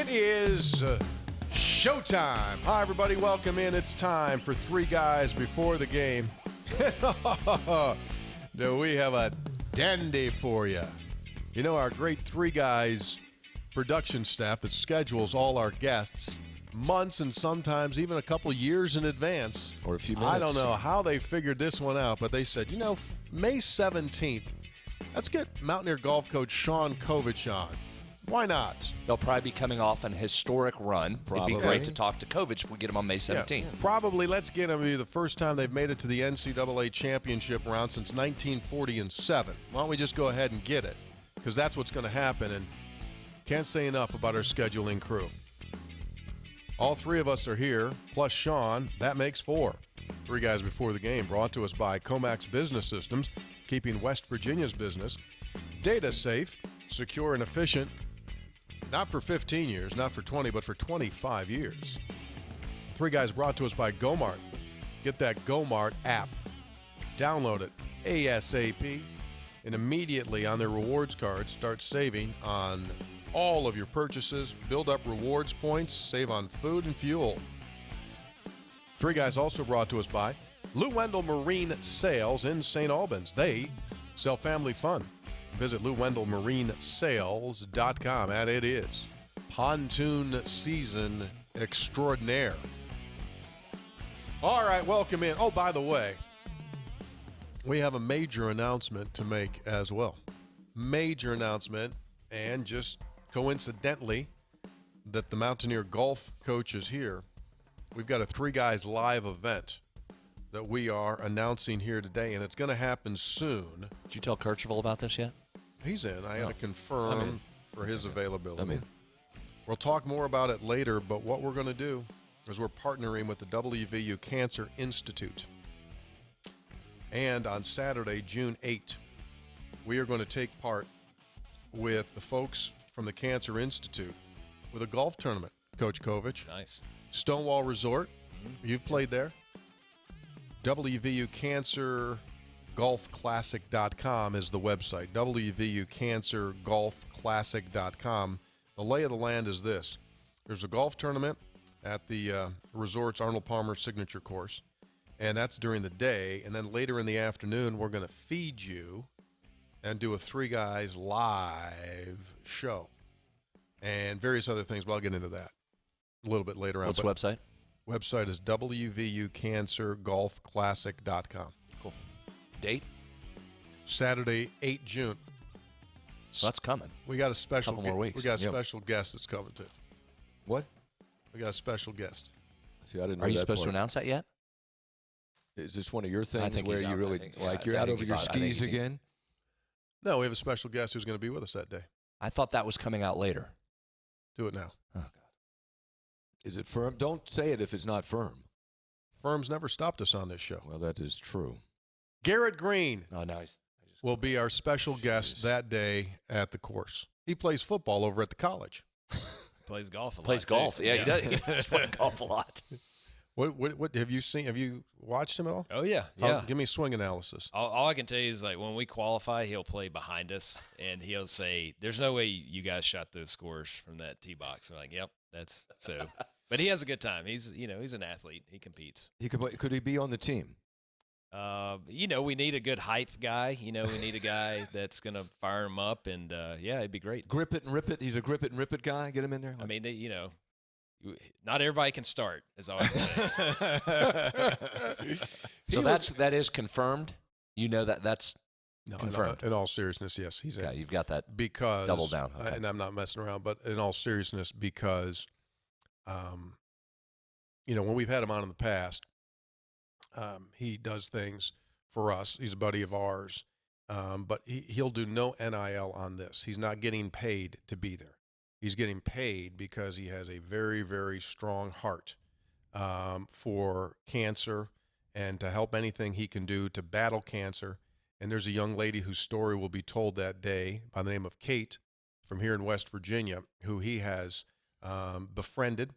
It is showtime. Hi, everybody. Welcome in. It's time for Three Guys Before the Game. Do we have a dandy for you? You know, our great Three Guys production staff that schedules all our guests months and sometimes even a couple years in advance. Or a few minutes. I don't know how they figured this one out, but they said, you know, May 17th, let's get Mountaineer golf coach Sean Covich on. Why not? They'll probably be coming off an historic run. Probably. It'd be great to talk to Kovich if we get him on May 17th. Yeah, probably. Let's get them. It'll be the first time they've made it to the NCAA championship round since 1947. Why don't we just go ahead and get it? Because that's what's going to happen. And can't say enough about our scheduling crew. All three of us are here, plus Sean. That makes four. Three Guys Before the Game, brought to us by Comax Business Systems, keeping West Virginia's business data safe, secure, and efficient. Not for 15 years, not for 20, but for 25 years. Three Guys brought to us by GoMart. Get that GoMart app. Download it ASAP. And immediately on their rewards card, start saving on all of your purchases. Build up rewards points. Save on food and fuel. Three Guys also brought to us by Lou Wendell Marine Sales in St. Albans. They sell family fun. Visit LouWendellMarineSales.com, and it is pontoon season extraordinaire. All right, welcome in. Oh, by the way, we have a major announcement to make as well. Major announcement, and just coincidentally that the Mountaineer golf coach is here. We've got a Three Guys live event that we are announcing here today, and it's going to happen soon. Did you tell Kirchhoff about this yet? He's in. I had to confirm for his availability. I'm in. We'll talk more about it later, but what we're going to do is we're partnering with the WVU Cancer Institute. And on Saturday, June 8th, we are going to take part with the folks from the Cancer Institute with a golf tournament, Coach Kovich. Nice. Stonewall Resort. You've played there. WVU Cancer golfclassic.com is the website. WVUcancergolfclassic.com. The lay of the land is this. There's a golf tournament at the resort's Arnold Palmer Signature Course, and that's during the day. And then later in the afternoon, we're going to feed you and do a Three Guys live show and various other things, but I'll get into that a little bit later on. What's the website? Website is WVUcancergolfclassic.com. Cool. Date? Saturday, 8 June. So that's coming. We got a special Couple more weeks. We got a special guest that's coming too. What? We got a special guest. See, I didn't know Are you that supposed to part. announce that yet? Is this one of your things think where he's you out. really, you're I out think over he's your out. I think skis he- again? No, we have a special guest who's going to be with us that day. I thought that was coming out later. Do it now. Oh, God. Is it firm? Don't say it if it's not firm. Firms never stopped us on this show. Well, that is true. Garrett Green Oh, no. will be our special guest that day at the course. He plays football over at the college. Plays golf a lot. Plays too. golf. Yeah, he does. He does play golf a lot. What have you seen? Have you watched him at all? Oh, yeah. Give me a swing analysis. All I can tell you is, like, when we qualify, he'll play behind us, and he'll say, there's no way you guys shot those scores from that tee box. We're like, yep, that's so. But he has a good time. He's an athlete. He competes. Could he be on the team? We need a good hype guy. We need a guy that's going to fire him up, and, yeah, it'd be great. Grip it and rip it. He's a grip it and rip it guy. Get him in there. I mean, not everybody can start, is all I can say. So that is confirmed. You know that's No, confirmed. in all seriousness, yes, he's in. Okay, you've got that. Because double down. Okay. And I'm not messing around, but in all seriousness, because, when we've had him on in the past, he does things for us. He's a buddy of ours, but he'll do no NIL on this. He's not getting paid to be there. He's getting paid because he has a very, very strong heart for cancer and to help anything he can do to battle cancer. And there's a young lady whose story will be told that day by the name of Kate from here in West Virginia, who he has befriended,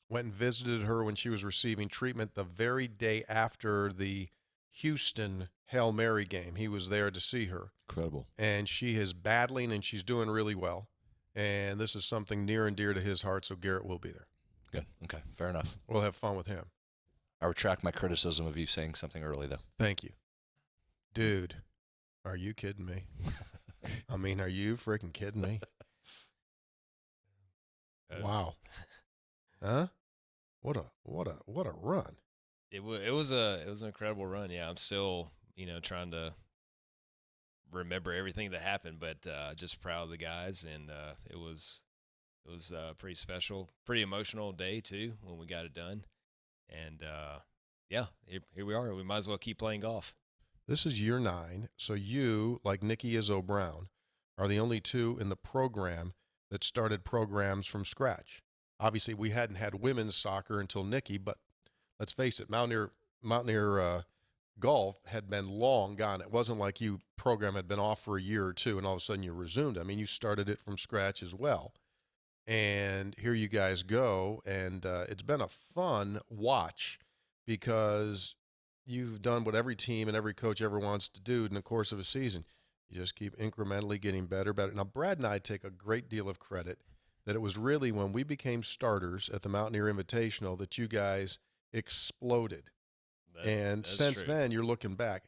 went and visited her when she was receiving treatment the very day after the Houston Hail Mary game. He was there to see her. Incredible. And she is battling, and she's doing really well. and this is something near and dear to his heart, so Garrett will be there. Good. Okay. Fair enough. We'll have fun with him. I retract my criticism of you saying something early, though. Thank you. Dude, are you kidding me? I mean, are you freaking kidding me? Wow. Huh? What a run. It was an incredible run. Yeah, I'm still trying to remember everything that happened, but just proud of the guys, and it was pretty special, pretty emotional day too when we got it done, and yeah, here we are. We might as well keep playing golf. This is year 9, so you, like Nikki Izzo Brown, are the only two in the program that started programs from scratch. Obviously, we hadn't had women's soccer until Nikki, but let's face it, Mountaineer golf had been long gone. It wasn't like you program had been off for a year or two and all of a sudden you resumed. I mean, you started it from scratch as well. And here you guys go, and it's been a fun watch because you've done what every team and every coach ever wants to do in the course of a season. You just keep incrementally getting better. Now, Brad and I take a great deal of credit that it was really when we became starters at the Mountaineer Invitational that you guys exploded. And since true. then, you're looking back.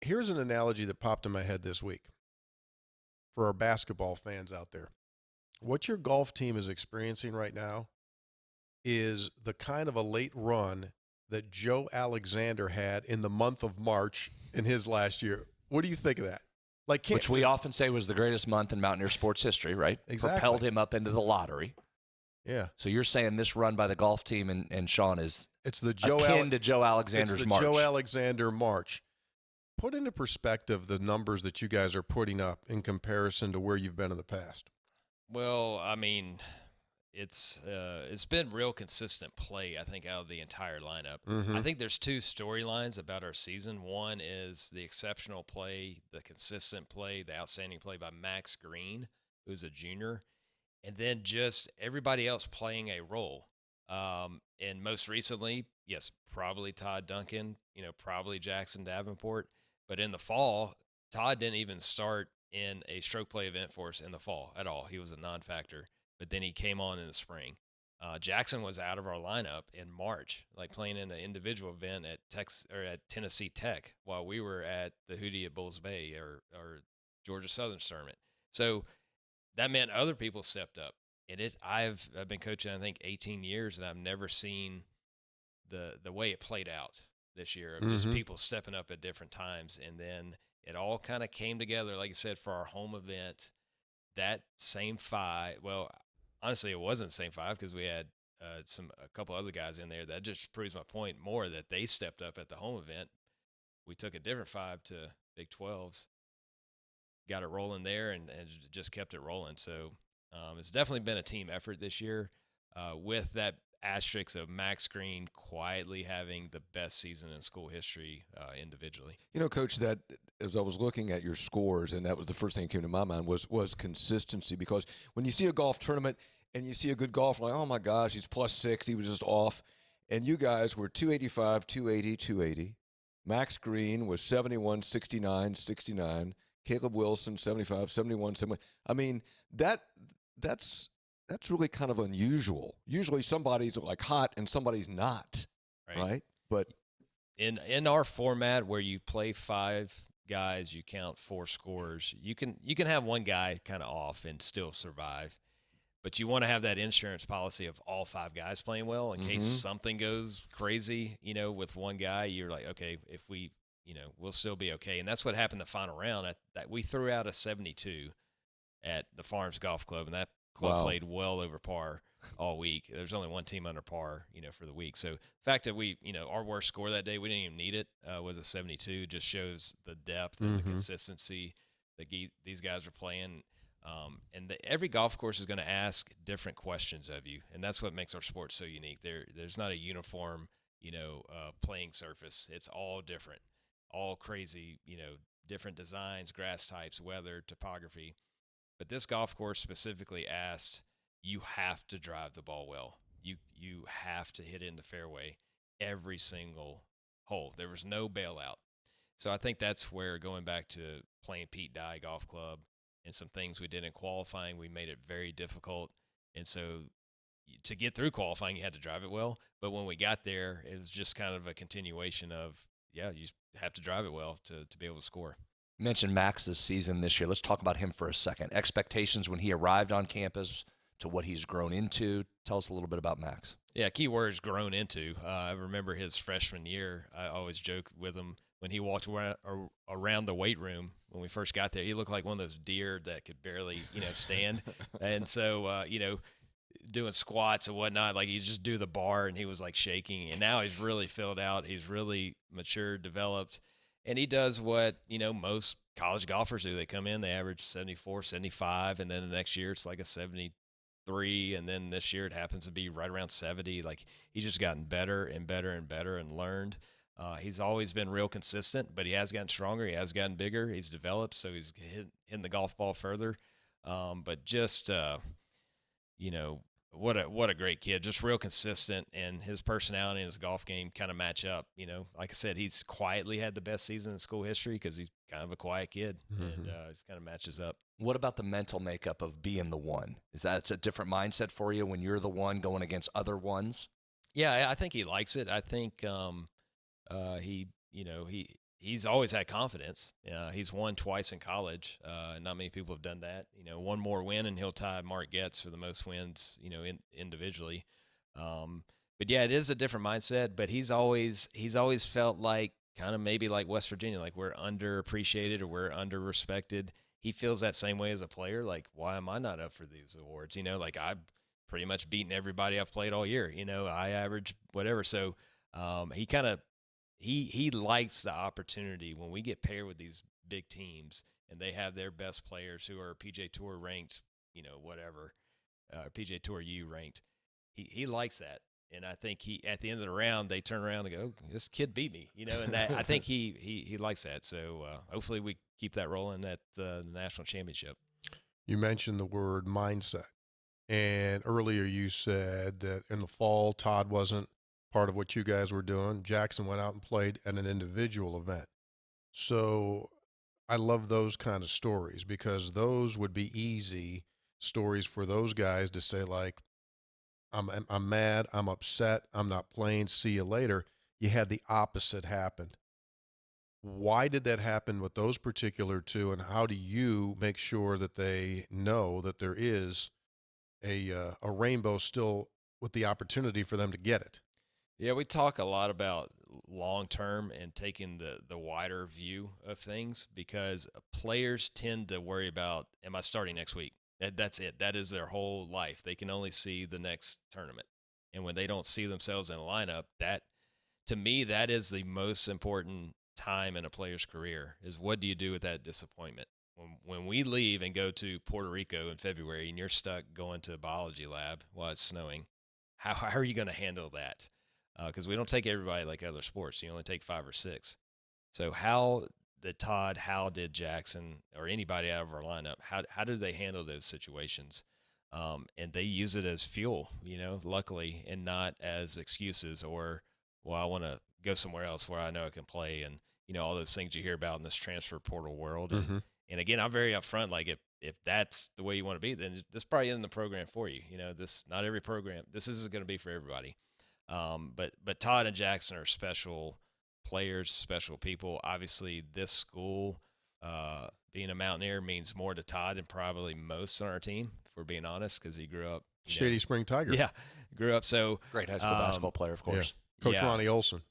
Here's an analogy that popped in my head this week for our basketball fans out there. What your golf team is experiencing right now is the kind of a late run that Joe Alexander had in the month of March in his last year. What do you think of that? Which we often say was the greatest month in Mountaineer sports history, right? Exactly. Propelled him up into the lottery. Yeah. So you're saying this run by the golf team and Sean is akin to Joe Alexander's March. Joe Alexander March. Put into perspective the numbers that you guys are putting up in comparison to where you've been in the past. Well, I mean, it's been real consistent play, I think, out of the entire lineup. Mm-hmm. I think there's two storylines about our season. One is the exceptional play, the consistent play, the outstanding play by Max Green, who's a junior, and then just everybody else playing a role. And most recently, yes, probably Todd Duncan, probably Jackson Davenport. But in the fall, Todd didn't even start in a stroke play event for us in the fall at all. He was a non-factor. But then he came on in the spring. Jackson was out of our lineup in March, like playing in an individual event at Tennessee Tech while we were at the Hootie at Bulls Bay or Georgia Southern's tournament. So that meant other people stepped up. And I've been coaching, I think, 18 years, and I've never seen the way it played out this year of just people stepping up at different times. And then it all kind of came together, like I said, for our home event. That same 5, well, honestly, it wasn't the same 5 because we had a couple other guys in there. That just proves my point more that they stepped up at the home event. We took a different 5 to Big 12s, got it rolling there, and just kept it rolling. So it's definitely been a team effort this year with that asterisk of Max Green quietly having the best season in school history individually. Coach, that as I was looking at your scores, and that was the first thing that came to my mind was consistency. Because when you see a golf tournament and you see a good golfer, like, oh my gosh, he's +6, he was just off. And you guys were 285, 280, 280. Max Green was 71, 69, 69. Caleb Wilson, 75, 71, 71. I mean, that's really kind of unusual. Usually somebody's like hot and somebody's not, right? But in our format where you play 5 guys, you count 4 scores. You can have one guy kind of off and still survive, but you want to have that insurance policy of all 5 guys playing well in case something goes crazy. With one guy, you're like, okay, if we, we'll still be okay. And that's what happened the final round. That we threw out a 72 at the Farms Golf Club, and that club played well over par all week. There's only one team under par, for the week. So the fact that we, our worst score that day, we didn't even need it, was a 72, just shows the depth and the consistency that these guys are playing. And every golf course is going to ask different questions of you, and that's what makes our sport so unique. There's not a uniform, playing surface. It's all different, all crazy, different designs, grass types, weather, topography. But this golf course specifically asked, you have to drive the ball well. You have to hit into fairway every single hole. There was no bailout. So I think that's where, going back to playing Pete Dye Golf Club, and some things we did in qualifying, we made it very difficult. And so to get through qualifying, you had to drive it well. But when we got there, it was just kind of a continuation of, you have to drive it well to be able to score. You mentioned Max's season this year. Let's talk about him for a second. Expectations when he arrived on campus to what he's grown into. Tell us a little bit about Max. Yeah, key word is grown into. I remember his freshman year. I always joke with him when he walked around the weight room when we first got there. He looked like one of those deer that could barely, stand. And so, doing squats and whatnot, like you just do the bar and he was like shaking. And now he's really filled out. He's really matured, developed. And he does what, most college golfers do. They come in, they average 74, 75, and then the next year it's like a 73, and then this year it happens to be right around 70. Like he's just gotten better and better and better and learned. He's always been real consistent, but he has gotten stronger. He has gotten bigger. He's developed, so he's hitting the golf ball further. But just, what a great kid, just real consistent, and his personality and his golf game kind of match up. Like I said, he's quietly had the best season in school history because he's kind of a quiet kid, and it kind of matches up. What about the mental makeup of being the one? It's a different mindset for you when you're the one going against other ones? Yeah, I think he likes it. I think he's always had confidence. He's won twice in college. Not many people have done that. One more win and he'll tie Mark Getz for the most wins, individually. But yeah, it is a different mindset, but he's always felt like kind of maybe like West Virginia, like we're underappreciated or we're under-respected. He feels that same way as a player. Like, why am I not up for these awards? Like I've pretty much beaten everybody I've played all year. I average whatever. So he kind of, He likes the opportunity when we get paired with these big teams and they have their best players who are PGA Tour ranked, PGA Tour U ranked. He likes that, and I think at the end of the round they turn around and go, "This kid beat me," and that I think he likes that. So hopefully we keep that rolling at the national championship. You mentioned the word mindset, and earlier you said that in the fall Todd wasn't part of what you guys were doing. Jackson went out and played at an individual event. So I love those kind of stories because those would be easy stories for those guys to say, like, I'm mad, I'm upset, I'm not playing, see you later. You had the opposite happen. Why did that happen with those particular two, and how do you make sure that they know that there is a rainbow still with the opportunity for them to get it? Yeah, we talk a lot about long-term and taking the wider view of things because players tend to worry about, am I starting next week? That's it. That is their whole life. They can only see the next tournament. And when they don't see themselves in a lineup, to me, that is the most important time in a player's career is what do you do with that disappointment? When we leave and go to Puerto Rico in February and you're stuck going to a biology lab while it's snowing, how are you going to handle that? Because we don't take everybody like other sports. You only take 5 or 6. So how did Todd, how did Jackson, or anybody out of our lineup, how did they handle those situations? And they use it as fuel, luckily, and not as excuses or, well, I want to go somewhere else where I know I can play and, all those things you hear about in this transfer portal world. And again, I'm very upfront. Like if that's the way you want to be, then this probably isn't the program for you. Not every program, this isn't going to be for everybody. But Todd and Jackson are special players, special people. Obviously, this school, being a Mountaineer, means more to Todd than probably most on our team, if we're being honest, because he grew up. Shady Spring Tiger. Yeah, grew up. So great high school basketball player, of course. Yeah. Coach Ronnie Olson.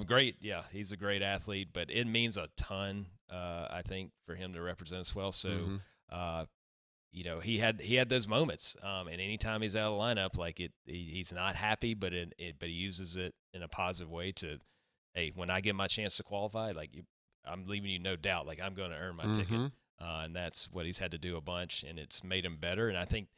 Great. Yeah, he's a great athlete, but it means a ton, I think, for him to represent us well. So, he had those moments, and anytime he's out of the lineup, like he's not happy, but he uses it in a positive way to, hey, when I get my chance to qualify, like I'm leaving you no doubt, like I'm going to earn my ticket, and that's what he's had to do a bunch, and it's made him better. And I think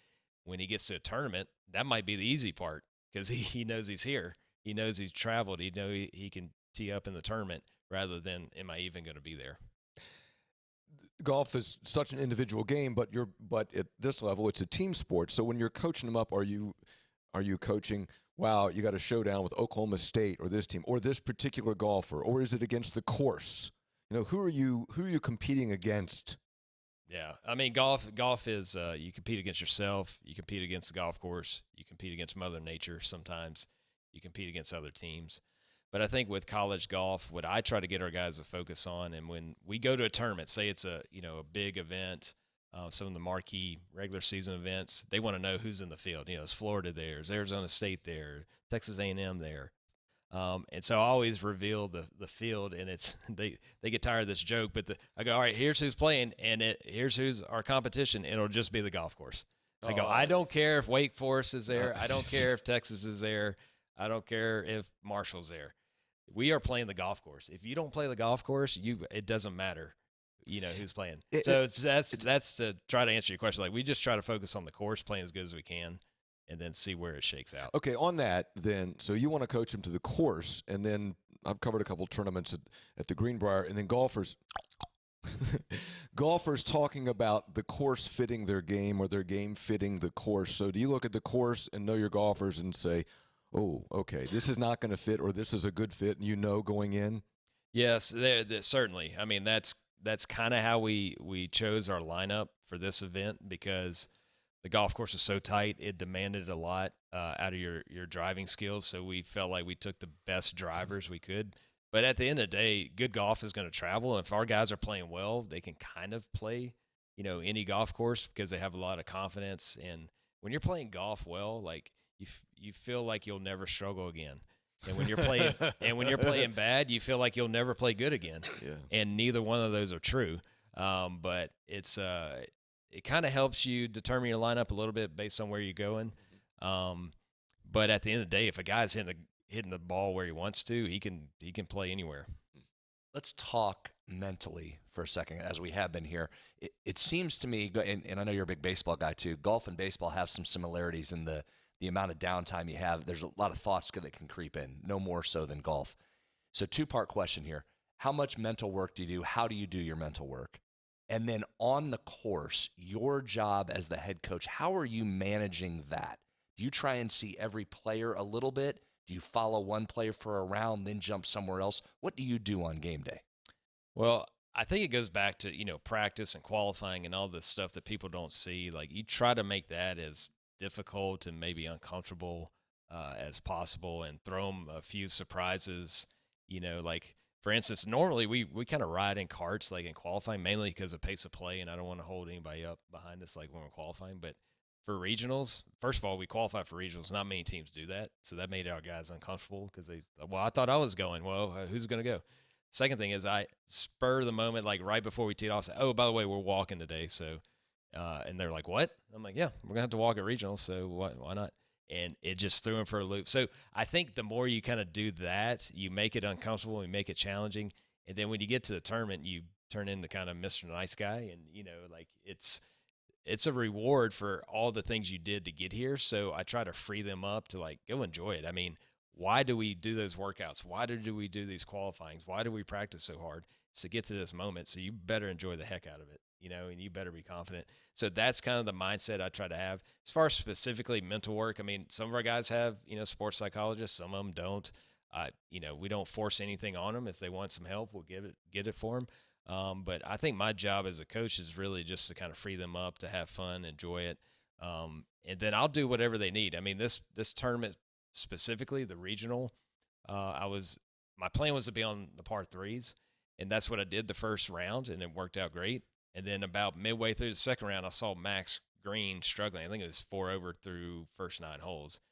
when he gets to a tournament, that might be the easy part because he knows he's here, he knows he's traveled, he knows he can tee up in the tournament rather than am I even going to be there. Golf is such an individual game, but at this level, it's a team sport. So when you're coaching them up, are you coaching, wow, you got a showdown with Oklahoma State or this team or this particular golfer, or is it against the course? Who are you competing against? Yeah, I mean, golf is you compete against yourself, you compete against the golf course, you compete against Mother Nature. Sometimes you compete against other teams. But I think with college golf, what I try to get our guys to focus on, and when we go to a tournament, say it's a big event, some of the marquee regular season events, they want to know who's in the field. Is Florida there? Is Arizona State there? Texas A&M there? And so I always reveal the field, and it's they get tired of this joke, but I go, all right, here's who's playing, and here's who's our competition, and it'll just be the golf course. I go, I don't care if Wake Forest is there. I don't care if Texas is there. I don't care if Marshall's there. We are playing the golf course. If you don't play the golf course, it doesn't matter, who's playing. That's to try to answer your question. Like, we just try to focus on the course, playing as good as we can, and then see where it shakes out. Okay, on that, then, so you want to coach them to the course, and then I've covered a couple tournaments at the Greenbrier, and then golfers talking about the course fitting their game or their game fitting the course. So do you look at the course and know your golfers and say, oh, okay, this is not going to fit, or this is a good fit, and going in? Yes, certainly. I mean, that's kind of how we chose our lineup for this event, because the golf course was so tight, it demanded a lot out of your driving skills. So we felt like we took the best drivers we could. But at the end of the day, good golf is going to travel. And if our guys are playing well, they can kind of play, any golf course, because they have a lot of confidence. And when you're playing golf well, like you feel like you'll never struggle again. And when you're playing bad, you feel like you'll never play good again. Yeah. And neither one of those are true. But it's it kind of helps you determine your lineup a little bit based on where you're going. But at the end of the day, if a guy's hitting the ball where he wants to, he can play anywhere. Let's talk mentally for a second, as we have been here. It seems to me, and I know you're a big baseball guy too, golf and baseball have some similarities in the amount of downtime you have. There's a lot of thoughts that can creep in, no more so than golf. So two-part question here. How much mental work do you do? How do you do your mental work? And then on the course, your job as the head coach, how are you managing that? Do you try and see every player a little bit? Do you follow one player for a round, then jump somewhere else? What do you do on game day? Well, I think it goes back to, practice and qualifying and all the stuff that people don't see. Like, you try to make that as difficult and maybe uncomfortable as possible, and throw them a few surprises, like, for instance, normally we kind of ride in carts, like in qualifying, mainly because of pace of play, and I don't want to hold anybody up behind us like when we're qualifying. But for regionals, first of all, we qualify for regionals. Not many teams do that, so that made our guys uncomfortable because I thought I was going. Well, who's going to go? Second thing is, I spur of the moment, like right before we teed off, say, oh, by the way, we're walking today. So, and they're like, what? I'm like, yeah, we're going to have to walk at regionals, so why not? And it just threw him for a loop. So I think the more you kind of do that, you make it uncomfortable, you make it challenging. And then when you get to the tournament, you turn into kind of Mr. Nice Guy. And, like it's a reward for all the things you did to get here. So I try to free them up to like, go enjoy it. I mean, why do we do those workouts? Why do we do these qualifyings? Why do we practice so hard? It's to get to this moment. So you better enjoy the heck out of it, and you better be confident. So that's kind of the mindset I try to have. As far as specifically mental work, I mean, some of our guys have, sports psychologists, some of them don't. We don't force anything on them. If they want some help, we'll get it for them. But I think my job as a coach is really just to kind of free them up, to have fun, enjoy it. And then I'll do whatever they need. I mean, this tournament specifically, the regional, my plan was to be on the par threes, and that's what I did the first round, and it worked out great. And then about midway through the second round, I saw Max Green struggling. I think it was 4 over through first 9 holes.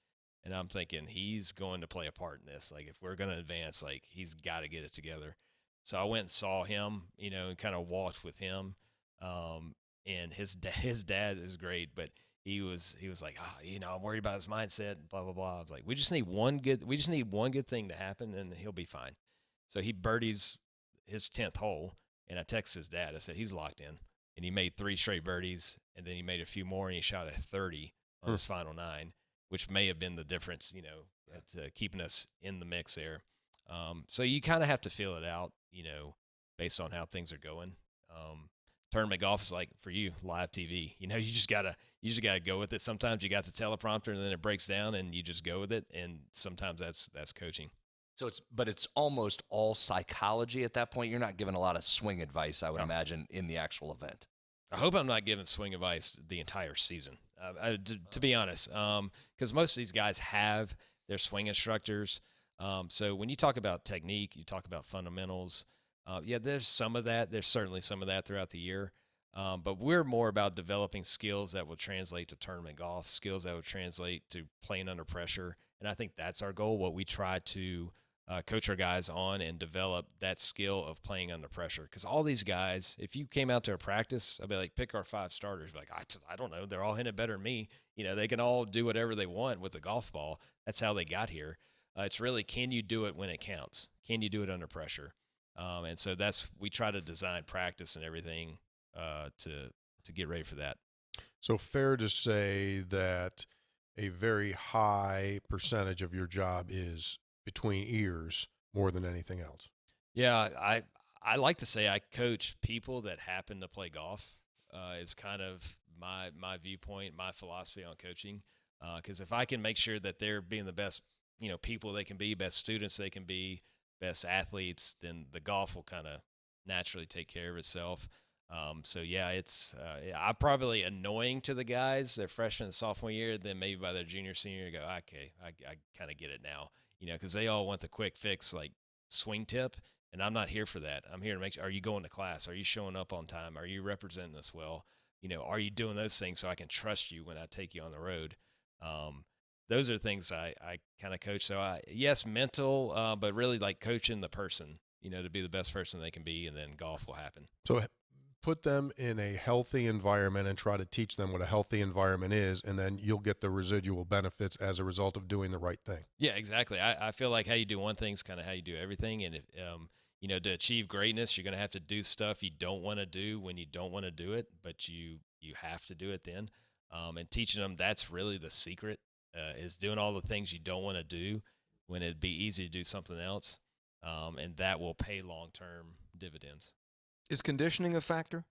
And I'm thinking, he's going to play a part in this. Like, if we're going to advance, like, he's got to get it together. So I went and saw him, and kind of walked with him. And his dad is great, but he was like, I'm worried about his mindset, and blah, blah, blah. I was like, we just need one good thing to happen, and he'll be fine. So he birdies his 10th hole. And I texted his dad. I said, he's locked in. And he made 3 straight birdies, and then he made a few more, and he shot a 30 on his final 9, which may have been the difference, at keeping us in the mix there. So you kind of have to feel it out, based on how things are going. Tournament golf is like, for you, live TV. You just gotta go with it. Sometimes you got the teleprompter, and then it breaks down, and you just go with it. And sometimes that's coaching. So it's almost all psychology at that point. You're not giving a lot of swing advice, I would imagine, in the actual event. I hope I'm not giving swing advice the entire season, to be honest, because most of these guys have their swing instructors. So when you talk about technique, you talk about fundamentals. Yeah, there's some of that. There's certainly some of that throughout the year. But we're more about developing skills that will translate to tournament golf, skills that will translate to playing under pressure. And I think that's our goal, what we try to coach our guys on and develop that skill of playing under pressure. Because all these guys, if you came out to a practice, I'd be like, pick our 5 starters. Be like, I don't know. They're all hitting it better than me. You know, they can all do whatever they want with the golf ball. That's how they got here. It's really, can you do it when it counts? Can you do it under pressure? And so we try to design practice and everything to get ready for that. So fair to say that a very high percentage of your job is between ears more than anything else. Yeah, I like to say I coach people that happen to play golf. Is kind of my viewpoint, my philosophy on coaching. Because if I can make sure that they're being the best, people they can be, best students they can be, best athletes, then the golf will kind of naturally take care of itself. So yeah, it's I'm probably annoying to the guys their freshman and sophomore year. Then maybe by their junior, senior year, go, okay, I kind of get it now. Because they all want the quick fix, like swing tip, and I'm not here for that. I'm here to make sure, are you going to class? Are you showing up on time? Are you representing us well? Are you doing those things so I can trust you when I take you on the road? Those are things I kind of coach. So yes, mental, but really like coaching the person, to be the best person they can be, and then golf will happen. So put them in a healthy environment and try to teach them what a healthy environment is, and then you'll get the residual benefits as a result of doing the right thing. Yeah, exactly. I feel like how you do one thing is kind of how you do everything. And, if, to achieve greatness, you're going to have to do stuff you don't want to do when you don't want to do it, but you have to do it then. And teaching them that's really the secret, is doing all the things you don't want to do when it'd be easy to do something else. And that will pay long-term dividends. Is conditioning a factor?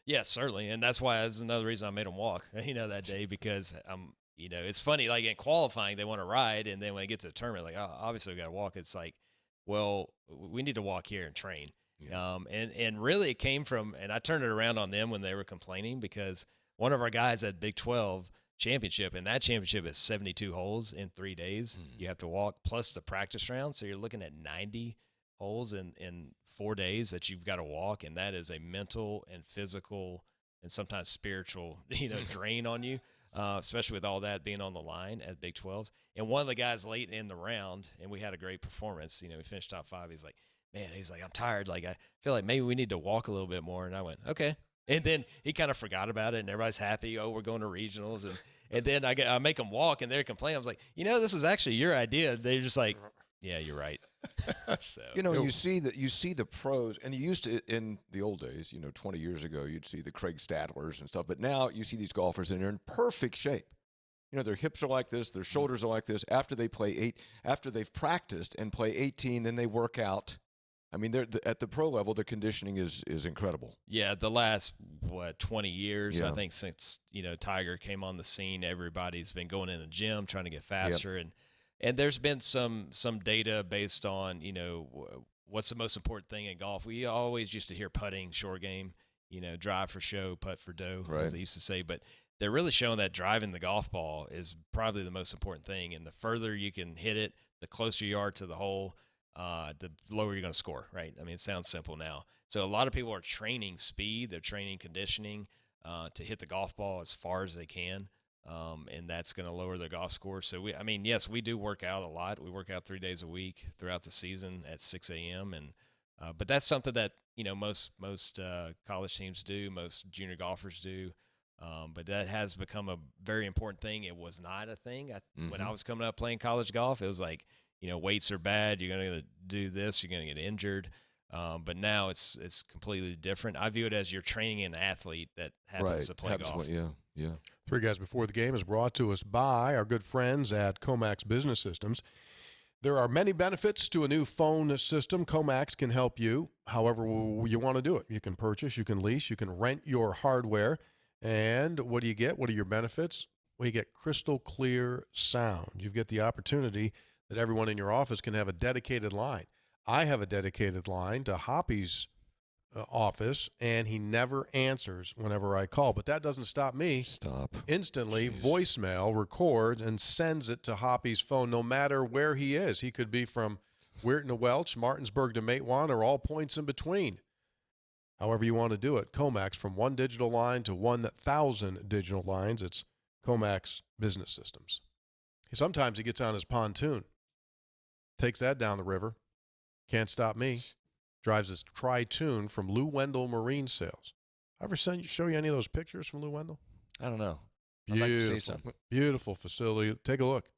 Yeah, certainly. And that's another reason I made them walk, that day, because, it's funny, like in qualifying, they want to ride. And then when they get to the tournament, like, oh, obviously we got to walk. It's like, well, we need to walk here and train. Yeah. And really it came from, and I turned it around on them when they were complaining, because one of our guys had Big 12 championship, and that championship is 72 holes in 3 days. You have to walk plus the practice round. So you're looking at 90 holes in 4 days that you've got to walk, and that is a mental and physical and sometimes spiritual drain on you, especially with all that being on the line at Big 12s. And one of the guys late in the round, and we had a great performance, we finished top 5. He's like, I'm tired, like I feel like maybe we need to walk a little bit more. And I went, okay. And then he kind of forgot about it, and everybody's happy. Oh, we're going to regionals, and then I make them walk, and they're complaining. I was like, this is actually your idea. They're just like, yeah, you're right. So you see the pros, and you used to in the old days, 20 years ago, you'd see the Craig Stadlers and stuff, but now you see these golfers and they're in perfect shape. Their hips are like this, their shoulders are like this. After they've practiced and play 18, then they work out. I mean, they're at the pro level, the conditioning is incredible. Yeah, the last 20 years, I think, since Tiger came on the scene, everybody's been going in the gym trying to get faster. Yep. And there's been some data based on, what's the most important thing in golf. We always used to hear putting, short game, drive for show, putt for dough, as they used to say. But they're really showing that driving the golf ball is probably the most important thing. And the further you can hit it, the closer you are to the hole, the lower you're going to score, right? I mean, it sounds simple now. So a lot of people are training speed. They're training conditioning to hit the golf ball as far as they can. And that's going to lower their golf score. So yes, we do work out a lot. We work out 3 days a week throughout the season at 6 a.m. And but that's something that most college teams do, most junior golfers do. But that has become a very important thing. It was not a thing when I was coming up playing college golf. It was like weights are bad. You're going to do this. You're going to get injured. But now it's completely different. I view it as you're training an athlete that happens to play golf. Yeah. Three Guys Before the Game is brought to us by our good friends at Comax Business Systems. There are many benefits to a new phone system. Comax can help you however you want to do it. You can purchase, you can lease, you can rent your hardware. And what do you get? What are your benefits? Well, you get crystal clear sound. You get the opportunity that everyone in your office can have a dedicated line. I have a dedicated line to Hoppy's office, and he never answers whenever I call. But that doesn't stop me. Stop. Instantly, Jeez. voicemail, records, and sends it to Hoppy's phone no matter where he is. He could be from Weirton to Welch, Martinsburg to Matewan, or all points in between. However you want to do it. Comax, from one digital line to 1,000 digital lines. It's Comax Business Systems. Sometimes he gets on his pontoon, takes that down the river. Can't stop me. Drives his tri-tune from Lou Wendell Marine Sales. Ever show you any of those pictures from Lou Wendell? I don't know. I'd Beautiful, like to see some. beautiful facility. Take a look.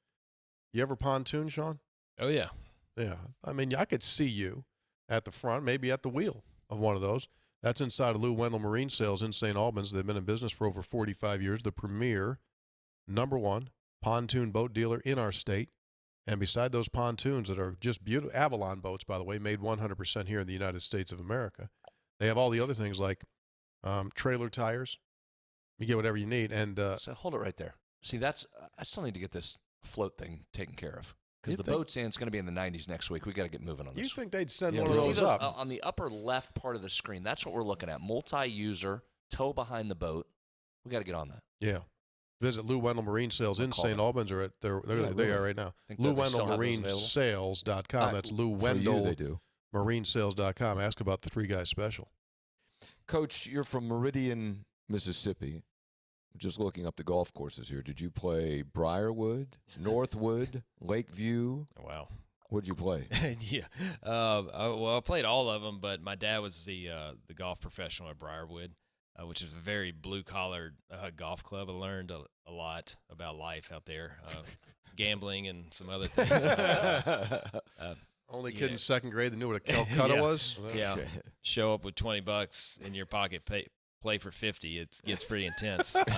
You ever pontoon, Sean? Oh, yeah. Yeah. I mean, I could see you at the front, maybe at the wheel of one of those. That's inside of Lou Wendell Marine Sales in St. Albans. They've been in business for over 45 years. The premier, #1 pontoon boat dealer in our state. And beside those pontoons that are just beautiful, Avalon boats, by the way, made 100% here in the United States of America, they have all the other things like trailer tires. You get whatever you need. And So hold it right there. See, I still need to get this float thing taken care of because You the think- boat's it's going to be in the 90s next week. We got to get moving on this. you think they'd send Yeah, one You of see those those up? on the upper left part of the screen? That's what we're looking at. Multi-user, tow behind the boat. We got to get on that. Yeah. Visit Lou Wendell Marine Sales in I'll call St. them. Albans, or at they really. are right now. Think Lou that they Wendell still have those Marine available? Sales.com. That's Lou For you, Wendell they do. Marinesales.com. Ask about the Three Guys Special. Coach, you're from Meridian, Mississippi. Just looking up the golf courses here. Did you play Briarwood, Northwood, Lakeview? Wow. What'd you play? Yeah. Well, I played all of them, but my dad was the golf professional at Briarwood, which is a very blue-collar golf club. I learned a lot about life out there, gambling and some other things. Only Yeah. kid in second grade that knew what a Calcutta Yeah. was. Yeah. Show up with $20 in your pocket, play for 50. It gets pretty intense. But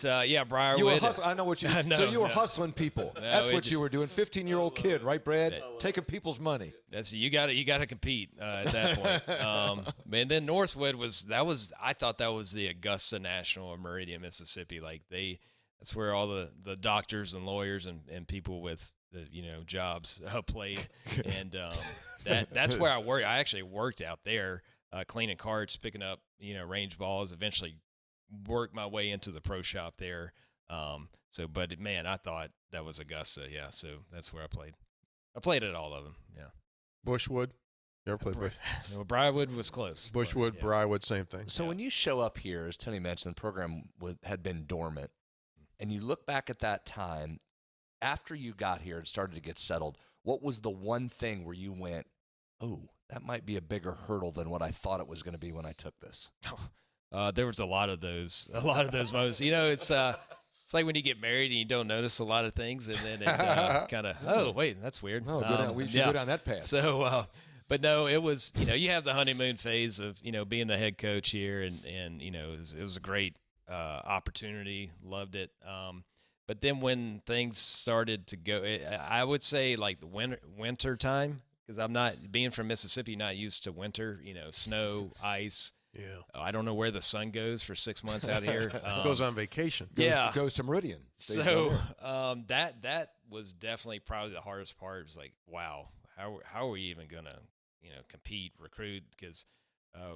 yeah, Briarwood. You were hustling. I know what you. No, so you were no. hustling people. No, That's it what just- you were doing. 15-year-old kid, right, Brad? Taking people's money. That's you got to compete at that point. And then Northwood I thought that was the Augusta National of Meridian, Mississippi. Like that's where all the doctors and lawyers and people with the jobs played. And that's where I worked. I actually worked out there, cleaning carts, picking up range balls. Eventually, worked my way into the pro shop there. But man, I thought that was Augusta. Yeah, so that's where I played. I played at all of them. Yeah. Bushwood. You ever played Bush? No, Briarwood was close. but, Bushwood, yeah. Briarwood, same thing. So when you show up here, as Tony mentioned, the program had been dormant, and you look back at that time, after you got here and started to get settled, what was the one thing where you went, oh, that might be a bigger hurdle than what I thought it was going to be when I took this? There was a lot of those moments. It's like when you get married and you don't notice a lot of things, and then it kind of, oh, wait, that's weird. No, go down. We should go down that path. So, but no, it was, you have the honeymoon phase of, being the head coach here, and it was a great opportunity. Loved it. But then when things started to go, I would say like the winter time, because I'm not, being from Mississippi, not used to winter, snow, ice. Yeah. I don't know where the sun goes for 6 months out here. Goes on vacation. Goes to Meridian. Stays So down there. that was definitely probably the hardest part. It was like, wow, how are we even gonna compete, recruit, because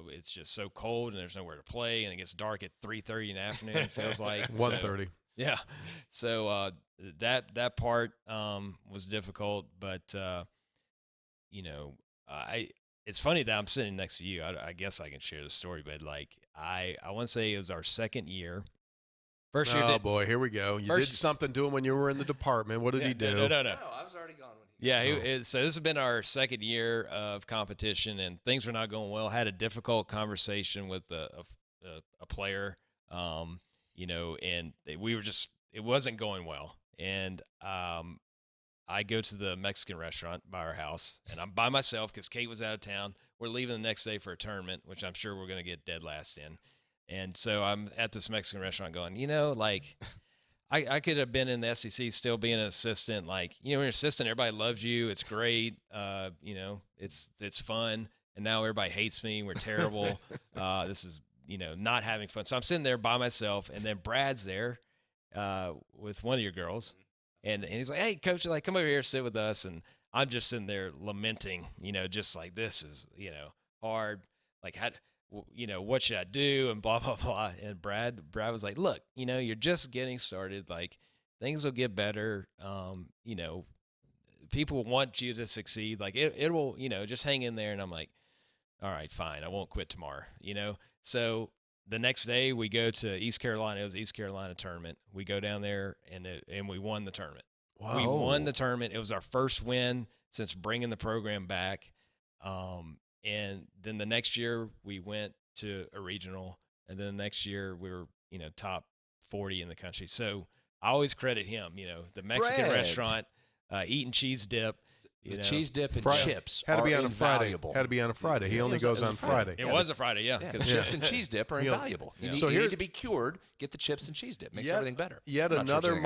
it's just so cold and there's nowhere to play, and it gets dark at 3:30 in the afternoon. It feels like 1:30. Yeah. So that part was difficult, but it's funny that I'm sitting next to you. I guess I can share the story, but like I want to say it was our second year. First year. Oh boy, here we go. You did First- something to him when you were in the department. What did he do? No. No, I was already gone when he Yeah, so this has been our second year of competition, and things were not going well. Had a difficult conversation with a player, and we were just, it wasn't going well. And I go to the Mexican restaurant by our house, and I'm by myself because Kate was out of town. We're leaving the next day for a tournament, which I'm sure we're going to get dead last in. And so I'm at this Mexican restaurant going, I could have been in the SEC still being an assistant. Like, when you're an assistant, everybody loves you. It's great. It's fun. And now everybody hates me. We're terrible. This is, not having fun. So I'm sitting there by myself, and then Brad's there with one of your girls. And he's like, hey, coach, come over here, sit with us. And I'm just sitting there lamenting, just like, this is, hard. Like, what should I do? And blah, blah, blah. And Brad was like, look, you're just getting started. Like, things will get better. People want you to succeed. Like, it will, just hang in there. And I'm like, all right, fine. I won't quit tomorrow, So the next day we go to East Carolina. It was the East Carolina tournament. We go down there and we won the tournament. Wow. We won the tournament. It was our first win since bringing the program back. And then the next year we went to a regional, and then the next year we were, top 40 in the country. So I always credit him, the Mexican restaurant, eating cheese dip. The cheese dip and chips had to be are on a Friday. invaluable. Had to be on a Friday. He only goes on Friday. It was a Friday, yeah. Because chips and cheese dip are invaluable. You need to be cured. Get the chips and cheese dip. Makes everything better. Yet another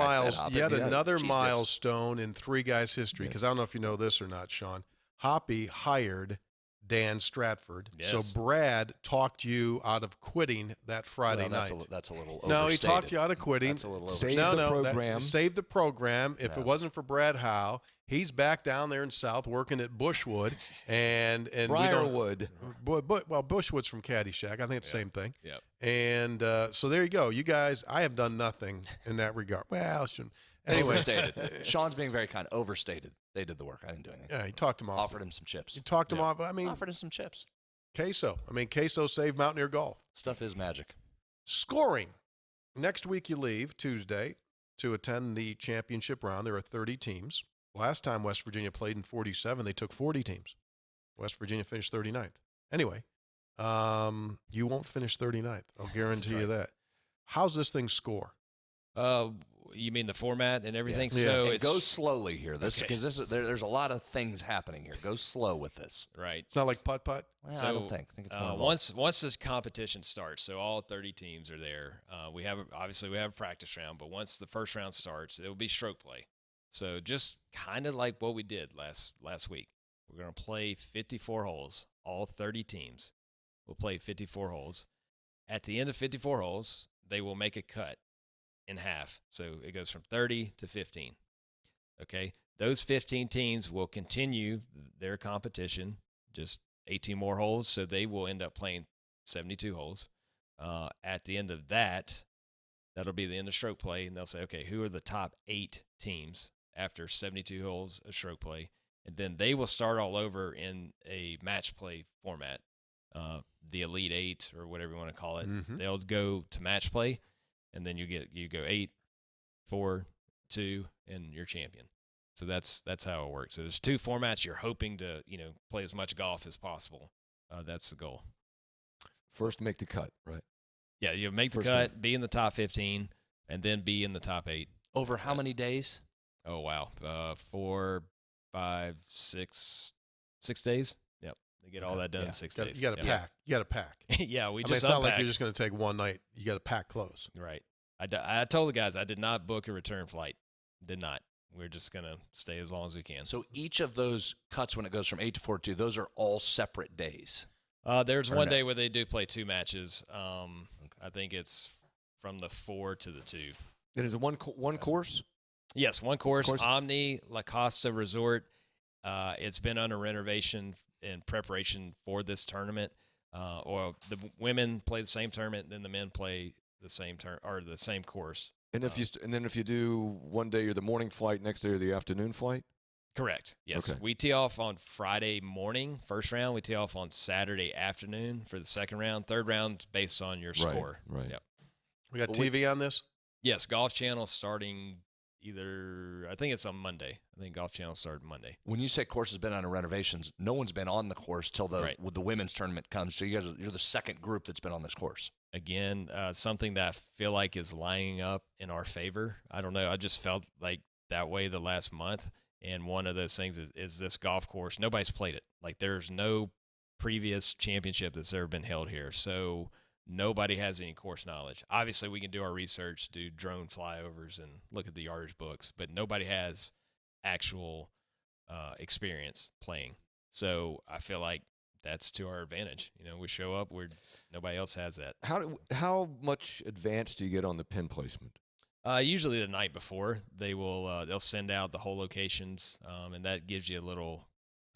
milestone in Three Guys history. Because I don't know if you know this or not, Sean. Hoppy hired Dan Stratford. Yes. So Brad talked you out of quitting that Friday night. That's a little overstated. No, he talked you out of quitting. That's a little Save overstated. the program. Saved the program. If it wasn't for Brad Howe, he's back down there in South working at Bushwood and Briarwood. Well, Bushwood's from Caddyshack. I think it's the same thing. Yeah. And so there you go. You guys, I have done nothing in that regard. Well, anyway. Overstated. Sean's being very kind. Overstated. They did the work. I didn't do anything. Yeah, he talked him off. Offered him some chips. You talked him off. I mean, offered him some chips. Queso. Queso saved Mountaineer Golf. Stuff is magic. Scoring. Next week you leave Tuesday to attend the championship round. There are 30 teams. Last time West Virginia played in 47, they took 40 teams. West Virginia finished 39th. Anyway, you won't finish 39th. I'll guarantee you that. How's this thing score? You mean the format and everything? Yeah. So And go slowly here. Because there's a lot of things happening here. Go slow with this. Right. It's not like putt-putt? Well, So, I don't think. I think it's more involved. once this competition starts, so all 30 teams are there. We have a practice round, but once the first round starts, it will be stroke play. So just kind of like what we did last week. We're going to play 54 holes, all 30 teams. We'll play 54 holes. At the end of 54 holes, they will make a cut in half. So it goes from 30 to 15. Okay? Those 15 teams will continue their competition, just 18 more holes, so they will end up playing 72 holes. At the end of that, that'll be the end of stroke play, and they'll say, okay, who are the top 8 teams after 72 holes of stroke play? And then they will start all over in a match play format, the Elite 8 or whatever you want to call it. Mm-hmm. They'll go to match play, and then you go 8, 4, 2, and you're champion. So that's how it works. So there's 2 formats. You're hoping to play as much golf as possible. That's the goal. First, make the cut, right? Yeah, you make the First cut, thing. be in the top 15, and then be in the top 8. Over how many days? Oh wow, 4, 5, 6 days. Yep, they get all that done in 6 days. You got to pack. You got to pack. Yeah, we I mean, just it's not like unpacked. you're just going to take one night. You got to pack clothes. Right. I told the guys I did not book a return flight. Did not. We're just going to stay as long as we can. So each of those cuts, when it goes from 8 to 42, those are all separate days. There's one day where they do play 2 matches. I think it's from the 4 to the 2. And is it one course? Yes, one course. Omni La Costa Resort. It's been under renovation in preparation for this tournament. Or the women play the same tournament, then the men play the same course. And if you do one day you're the morning flight, next day you're the afternoon flight. Correct. Yes. Okay. We tee off on Friday morning, first round. We tee off on Saturday afternoon for the second round. Third round based on your score. Right. Yep. We got TV on this? Yes, Golf Channel starting I think it's on Monday. I think Golf Channel started Monday. When you say course has been under renovations, no one's been on the course till the women's tournament comes. So you're the second group that's been on this course. Again, something that I feel like is lining up in our favor. I don't know. I just felt like that way the last month. And one of those things is this golf course. Nobody's played it. Like there's no previous championship that's ever been held here. So nobody has any course knowledge. Obviously, we can do our research, do drone flyovers, and look at the yardage books, but nobody has actual experience playing. So I feel like that's to our advantage. We show up where nobody else has that. How much advance do you get on the pin placement? Usually the night before, they'll send out the hole locations, and that gives you a little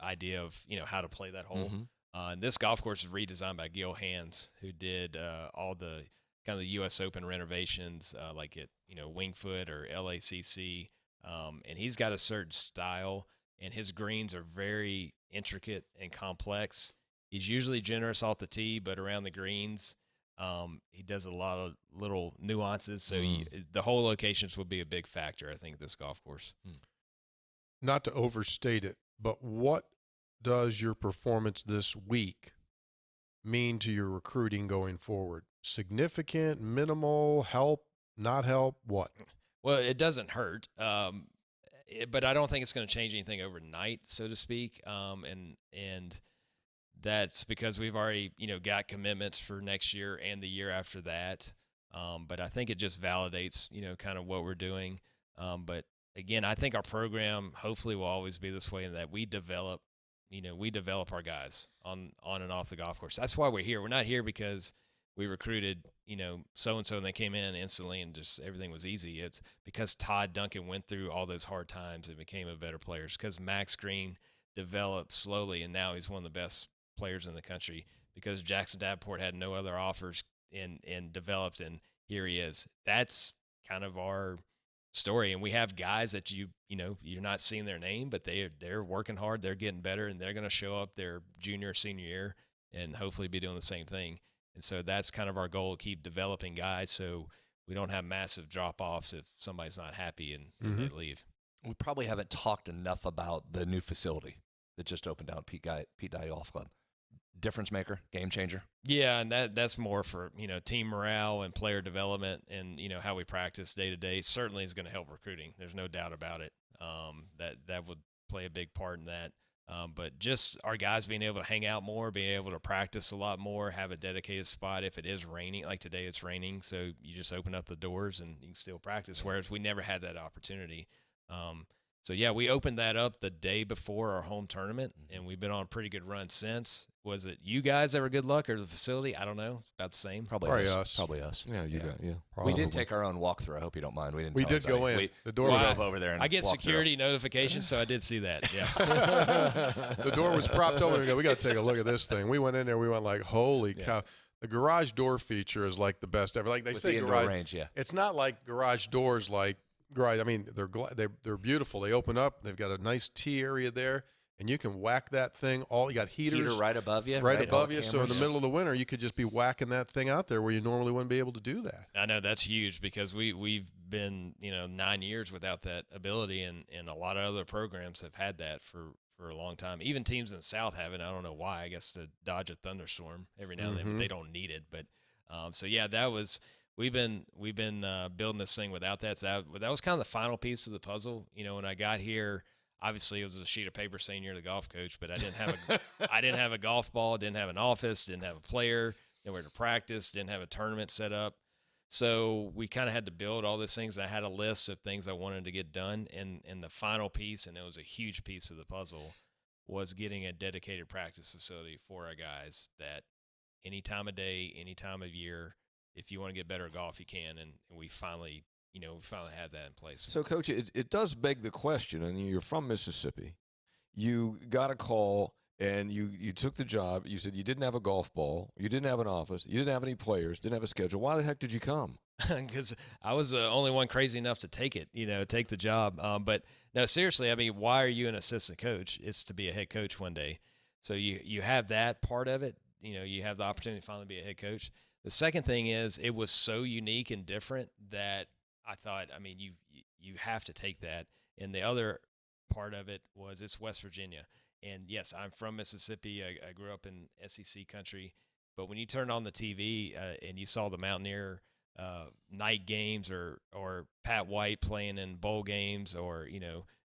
idea of how to play that hole. And this golf course is redesigned by Gil Hands, who did all the kind of the U.S. Open renovations, like at Wingfoot or LACC, and he's got a certain style, and his greens are very intricate and complex. He's usually generous off the tee, but around the greens, he does a lot of little nuances. So the whole locations will be a big factor, I think, this golf course. Not to overstate it, but what does your performance this week mean to your recruiting going forward? Significant, minimal, help, not help, what? Well, it doesn't hurt, but I don't think it's going to change anything overnight, so to speak. And that's because we've already, got commitments for next year and the year after that. But I think it just validates, kind of what we're doing. But again, I think our program hopefully will always be this way, in that we develop our guys on and off the golf course. That's why we're here. We're not here because we recruited, so-and-so and they came in instantly and just everything was easy. It's because Todd Duncan went through all those hard times and became a better player. It's because Max Green developed slowly and now he's one of the best players in the country, because Jackson Davenport had no other offers and developed, and here he is. That's kind of our story. And we have guys that you're not seeing their name, but they're working hard, they're getting better, and they're going to show up their junior, senior year and hopefully be doing the same thing. And so that's kind of our goal, keep developing guys so we don't have massive drop-offs if somebody's not happy and they leave. We probably haven't talked enough about the new facility that just opened down at Pete Dye Golf Club. Difference maker, game changer. Yeah, and that's more for, team morale and player development and, how we practice day to day. Certainly is going to help recruiting. There's no doubt about it. That would play a big part in that. But just our guys being able to hang out more, being able to practice a lot more, have a dedicated spot if it is raining. Like today it's raining, so you just open up the doors and you can still practice, whereas we never had that opportunity. So, yeah, we opened that up the day before our home tournament, and we've been on a pretty good run since. Was it you guys that were good luck, or the facility? I don't know. It's about the same. Probably us. Probably us. Yeah, you got, yeah. We did take our own walkthrough. I hope you don't mind. We did go in. The door was over there. And I get security notifications, so I did see that. Yeah. The door was propped open. We got to take a look at this thing. We went in there. We went like, holy cow. The garage door feature is like the best ever. Like they say, the garage range, yeah. It's not like garage doors like garage. I mean, they're beautiful. They open up. They've got a nice tee area there, and you can whack that thing. You got heaters Heater right above you. Right above you. So in the middle of the winter, you could just be whacking that thing out there where you normally wouldn't be able to do that. I know that's huge, because we've been 9 years without that ability, and a lot of other programs have had that for a long time. Even teams in the South have it. I don't know why. I guess to dodge a thunderstorm every now and then. But they don't need it. But so yeah, that was. We've been building this thing without that. So that was kind of the final piece of the puzzle. When I got here, obviously it was a sheet of paper saying you're the golf coach, but I didn't have a golf ball, didn't have an office, didn't have a player, nowhere to practice, didn't have a tournament set up. So we kind of had to build all these things. I had a list of things I wanted to get done, and the final piece, and it was a huge piece of the puzzle, was getting a dedicated practice facility for our guys that any time of day, any time of year, if you want to get better at golf, you can, and we finally had that in place. So, Coach, it does beg the question, and you're from Mississippi. You got a call, and you took the job. You said you didn't have a golf ball. You didn't have an office. You didn't have any players. Didn't have a schedule. Why the heck did you come? Because I was the only one crazy enough to take the job. But, no, seriously, I mean, why are you an assistant coach? It's to be a head coach one day. So you have that part of it. You have the opportunity to finally be a head coach. The second thing is it was so unique and different that I thought, I mean, you have to take that. And the other part of it was it's West Virginia. And, yes, I'm from Mississippi. I grew up in SEC country. But when you turned on the TV and you saw the Mountaineer night games or Pat White playing in bowl games or,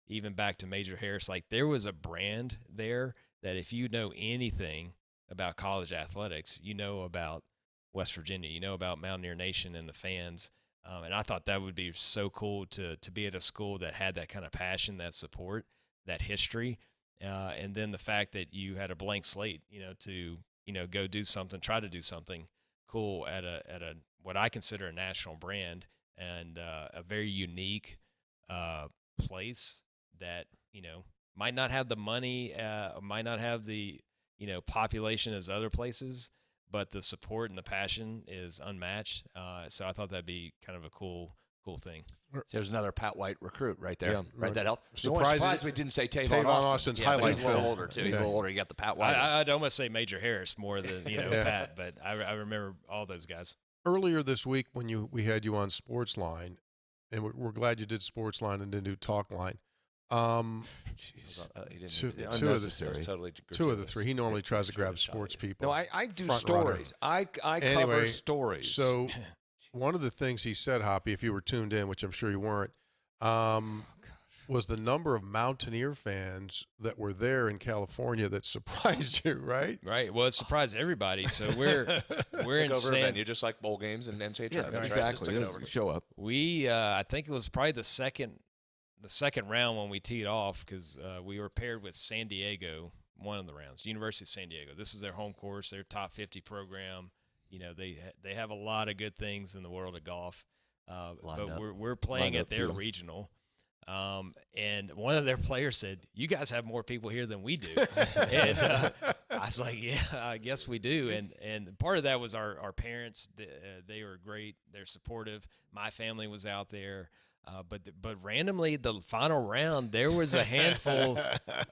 even back to Major Harris, like there was a brand there that if you know anything about college athletics, about West Virginia, about Mountaineer Nation and the fans. And I thought that would be so cool to be at a school that had that kind of passion, that support, that history. And then the fact that you had a blank slate, to, go do something, try to do something cool at a what I consider a national brand and a very unique place that, might not have the money, might not have the, population as other places, but the support and the passion is unmatched. So I thought that'd be kind of a cool thing. There's another Pat White recruit right there. Yeah. Right, that helped. Surprised We didn't say Tavon Tavon Austin. Austin's But highlight he's a little film. older, too. He's Yeah. a little older. You got the Pat White. I'd almost say Major Harris more than Yeah. Pat, but I remember all those guys. Earlier this week when we had you on Sportsline, and we're glad you did Sportsline and didn't do Talkline. Unnecessary. Two of the three. He normally tries to grab sports people. No, I do Front stories. I cover Anyway, stories. So one of the things he said, Hoppy, if you were tuned in, which I'm sure you weren't, was the number of Mountaineer fans that were there in California that surprised you, right? Right. Well, it surprised everybody. So we're in Took over a San. venue just like bowl games and NCAA yeah, tournaments, right? Just exactly. took it over. Show up. We I think it was probably the second round when we teed off because we were paired with San Diego, one of the rounds, University of San Diego. This is their home course, their top 50 program. They have a lot of good things in the world of golf. But we're playing at their regional. And one of their players said, "You guys have more people here than we do." And I was like, "Yeah, I guess we do." And part of that was our parents. They were great. They're supportive. My family was out there. But randomly, the final round, there was a handful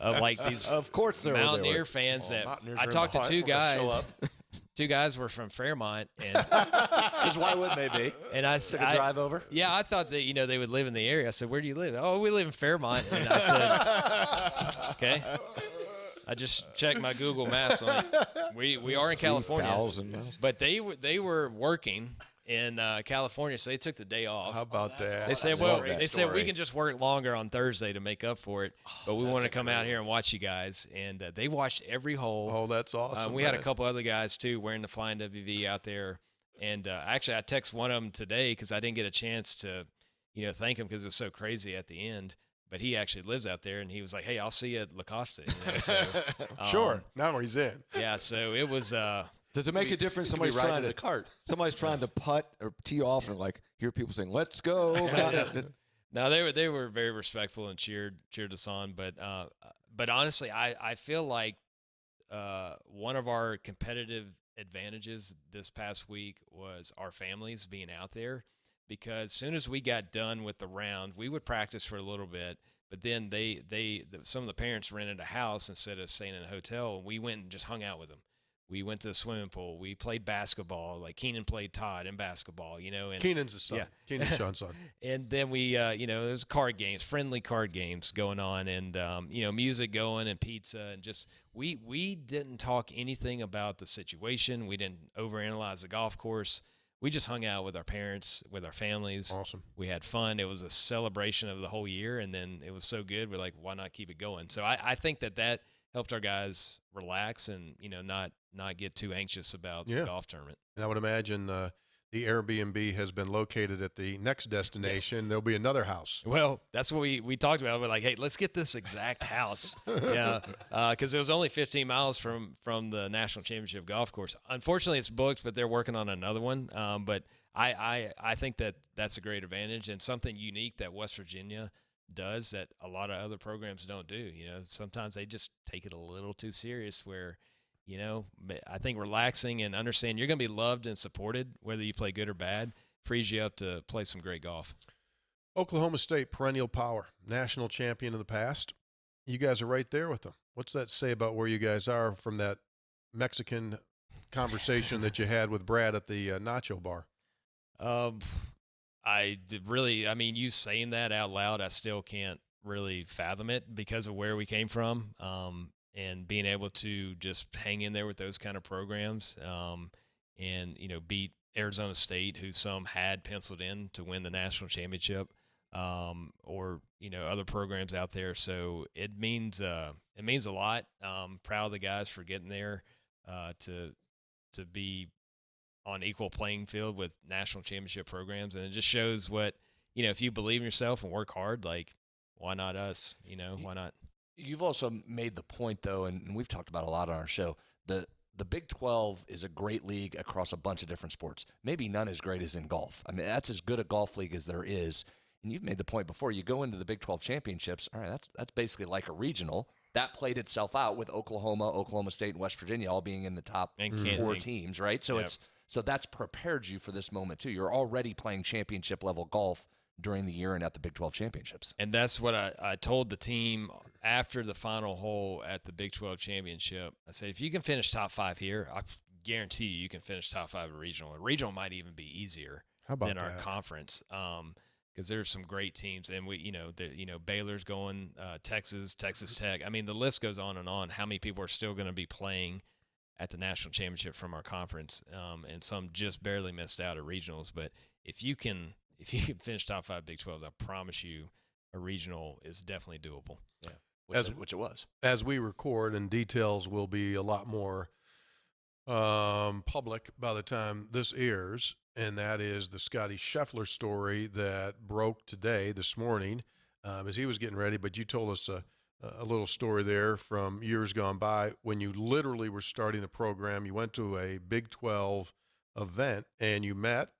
of like these Of course, there Mountaineer were. fans that Mountaineers I are in talked the to two hunt. We're gonna show guys. up. Two guys were from Fairmont, and Because why wouldn't they be? and I Took said, a drive over? Yeah, I thought that they would live in the area. I said, "Where do you live?" "Oh, we live in Fairmont." And I said, "Okay." I just checked my Google Maps. On we are in California, 3,000 miles. but they were working in California, so they took the day off. How about that? They said, That's a "Well, great they said we story. can just work longer on Thursday to make up for it, but we want to come out here and watch you guys." And they watched every hole. Oh, that's awesome. We had a man. couple other guys too wearing the Flying WV out there, and actually I texted one of them today because I didn't get a chance to, thank him because it was so crazy at the end. But he actually lives out there, and he was like, "Hey, I'll see you at La Costa." So, Sure. Now he's in. Yeah. So it was. Does it make a difference? Somebody's Somebody's riding trying the to cart. somebody's trying to putt or tee off, and hear people saying, "Let's go." No, they were very respectful and cheered us on. But honestly, I feel like one of our competitive advantages this past week was our families being out there, because as soon as we got done with the round, we would practice for a little bit, but then some of the parents rented a house instead of staying in a hotel, and we went and just hung out with them. We went to the swimming pool. We played basketball. Like Keenan played Todd in basketball, And Keenan's his son. Yeah. Keenan's Sean's son. And then we, there's card games, friendly card games going on, and music going and pizza, and just we didn't talk anything about the situation. We didn't overanalyze the golf course. We just hung out with our parents, with our families. Awesome. We had fun. It was a celebration of the whole year, and then it was so good. We're like, why not keep it going? So I think that helped our guys relax and not get too anxious about the golf tournament. And I would imagine the Airbnb has been located at the next destination. Yes. There'll be another house. Well, that's what we talked about. We're like, hey, let's get this exact house. Yeah, because it was only 15 miles from the National Championship golf course. Unfortunately, it's booked, but they're working on another one. But I think that's a great advantage and something unique that West Virginia does that a lot of other programs don't do. Sometimes they just take it a little too serious where, I think relaxing and understanding you're going to be loved and supported, whether you play good or bad, frees you up to play some great golf. Oklahoma State, perennial power, national champion in the past. You guys are right there with them. What's that say about where you guys are from that Mexican conversation that you had with Brad at the Nacho Bar? You saying that out loud, I still can't really fathom it because of where we came from, and being able to just hang in there with those kind of programs, and beat Arizona State, who some had penciled in to win the national championship, or other programs out there. So it means a lot. Proud of the guys for getting there, to be on equal playing field with national championship programs. And it just shows what, if you believe in yourself and work hard, like, why not us? Why not? You've also made the point, though, and we've talked about a lot on our show, the Big 12 is a great league across a bunch of different sports. Maybe none as great as in golf. I mean, that's as good a golf league as there is. And you've made the point before, you go into the Big 12 championships, all right, that's basically like a regional, that played itself out with Oklahoma, Oklahoma State, and West Virginia all being in the top And four Kansas. teams, right? So so that's prepared you for this moment too. You're already playing championship level golf during the year and at the Big 12 championships. And that's what I told the team after the final hole at the Big 12 championship. I said, if you can finish top 5 here, I guarantee you can finish top 5 at regional. And regional might even be easier than our conference, because there's some great teams. And we, Baylor's going, Texas Tech. I mean, the list goes on and on. How many people are still going to be playing at the national championship from our conference? And some just barely missed out at regionals. But if you can finish top 5 Big 12s, I promise you a regional is definitely doable. Yeah, which it was. As we record, and details will be a lot more public by the time this airs, and that is the Scottie Scheffler story that broke this morning, as he was getting ready. But you told us a little story there from years gone by when you literally were starting the program. You went to a Big 12 event, and you met.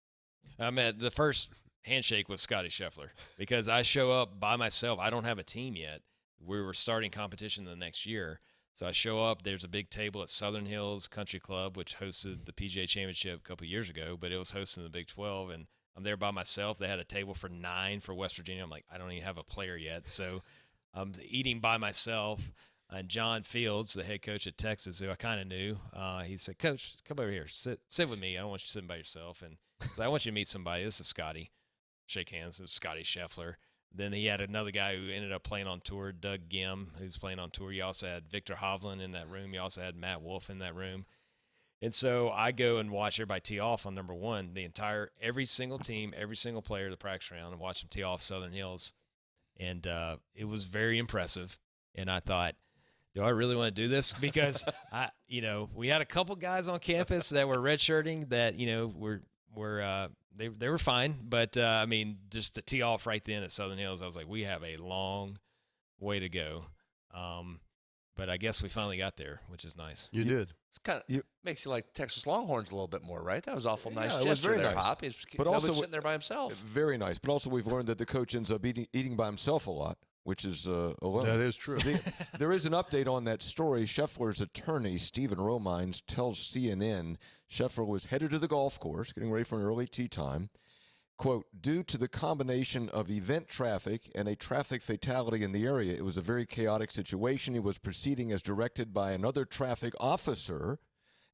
I met the first handshake with Scottie Scheffler because I show up by myself. I don't have a team yet. We were starting competition the next year. So I show up. There's a big table at Southern Hills Country Club, which hosted the PGA Championship a couple of years ago, but it was hosting the Big 12, and I'm there by myself. They had a table for 9 for West Virginia. I'm like, I don't even have a player yet. So I'm eating by myself. And John Fields, the head coach at Texas, who I kind of knew, he said, Coach, come over here. Sit with me. I don't want you sitting by yourself. And so I want you to meet somebody. This is Scottie. Shake hands. It was Scottie Scheffler. Then he had another guy who ended up playing on tour, Doug Gim, who's playing on tour. You also had Victor Hovland in that room. You also had Matt Wolff in that room. And so I go and watch everybody tee off on number 1, every single team, every single player, the practice round, and watch them tee off Southern Hills. And it was very impressive. And I thought, do I really want to do this? Because we had a couple guys on campus that were redshirting that, they were fine, but just to tee off right then at Southern Hills, I was like, we have a long way to go. But I guess we finally got there, which is nice. You did. It's kind of makes you like Texas Longhorns a little bit more, right? That was awful nice. Yeah, it was very nice. Hop. But also sitting there by himself. Very nice. But also we've learned that the coach ends up eating by himself a lot, which is alone. That is true. There is an update on that story. Scheffler's attorney, Stephen Romines, tells CNN Scheffler was headed to the golf course, getting ready for an early tee time. Quote, due to the combination of event traffic and a traffic fatality in the area, it was a very chaotic situation. He was proceeding as directed by another traffic officer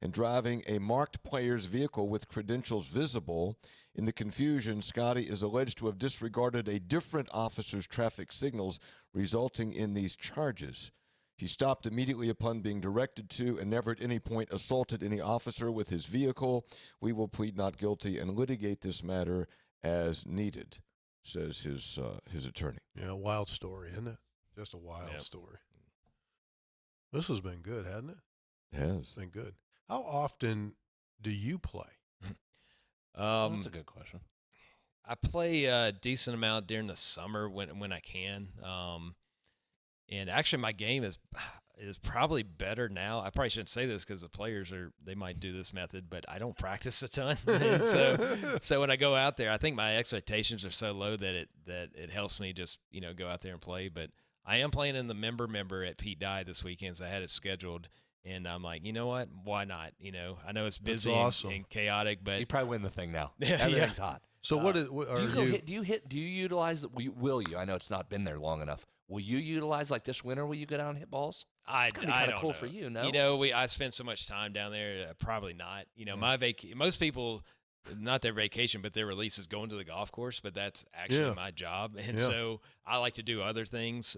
and driving a marked player's vehicle with credentials visible. In the confusion, Scottie is alleged to have disregarded a different officer's traffic signals, resulting in these charges. He stopped immediately upon being directed to and never at any point assaulted any officer with his vehicle. We will plead not guilty and litigate this matter as needed, says his attorney. Yeah, wild story, isn't it? Just a wild story. This has been good, hasn't it? It has. It's been good. How often do you play? That's a good question. I play a decent amount during the summer when I can. And actually my game is probably better now. I probably shouldn't say this because the players they might do this method, but I don't practice a ton. And so when I go out there, I think my expectations are so low that it helps me just, go out there and play. But I am playing in the member at Pete Dye this weekend, so I had it scheduled. And I'm like, you know what? Why not? I know it's busy and chaotic, but you probably win the thing now. Everything's hot. So do you utilize the? Will you? I know it's not been there long enough. Will you utilize like this winter? Will you go down and hit balls? I don't cool know. For you, no? I spend so much time down there. Probably not. My most people, not their vacation, but their release is going to the golf course. But that's actually my job, and so I like to do other things.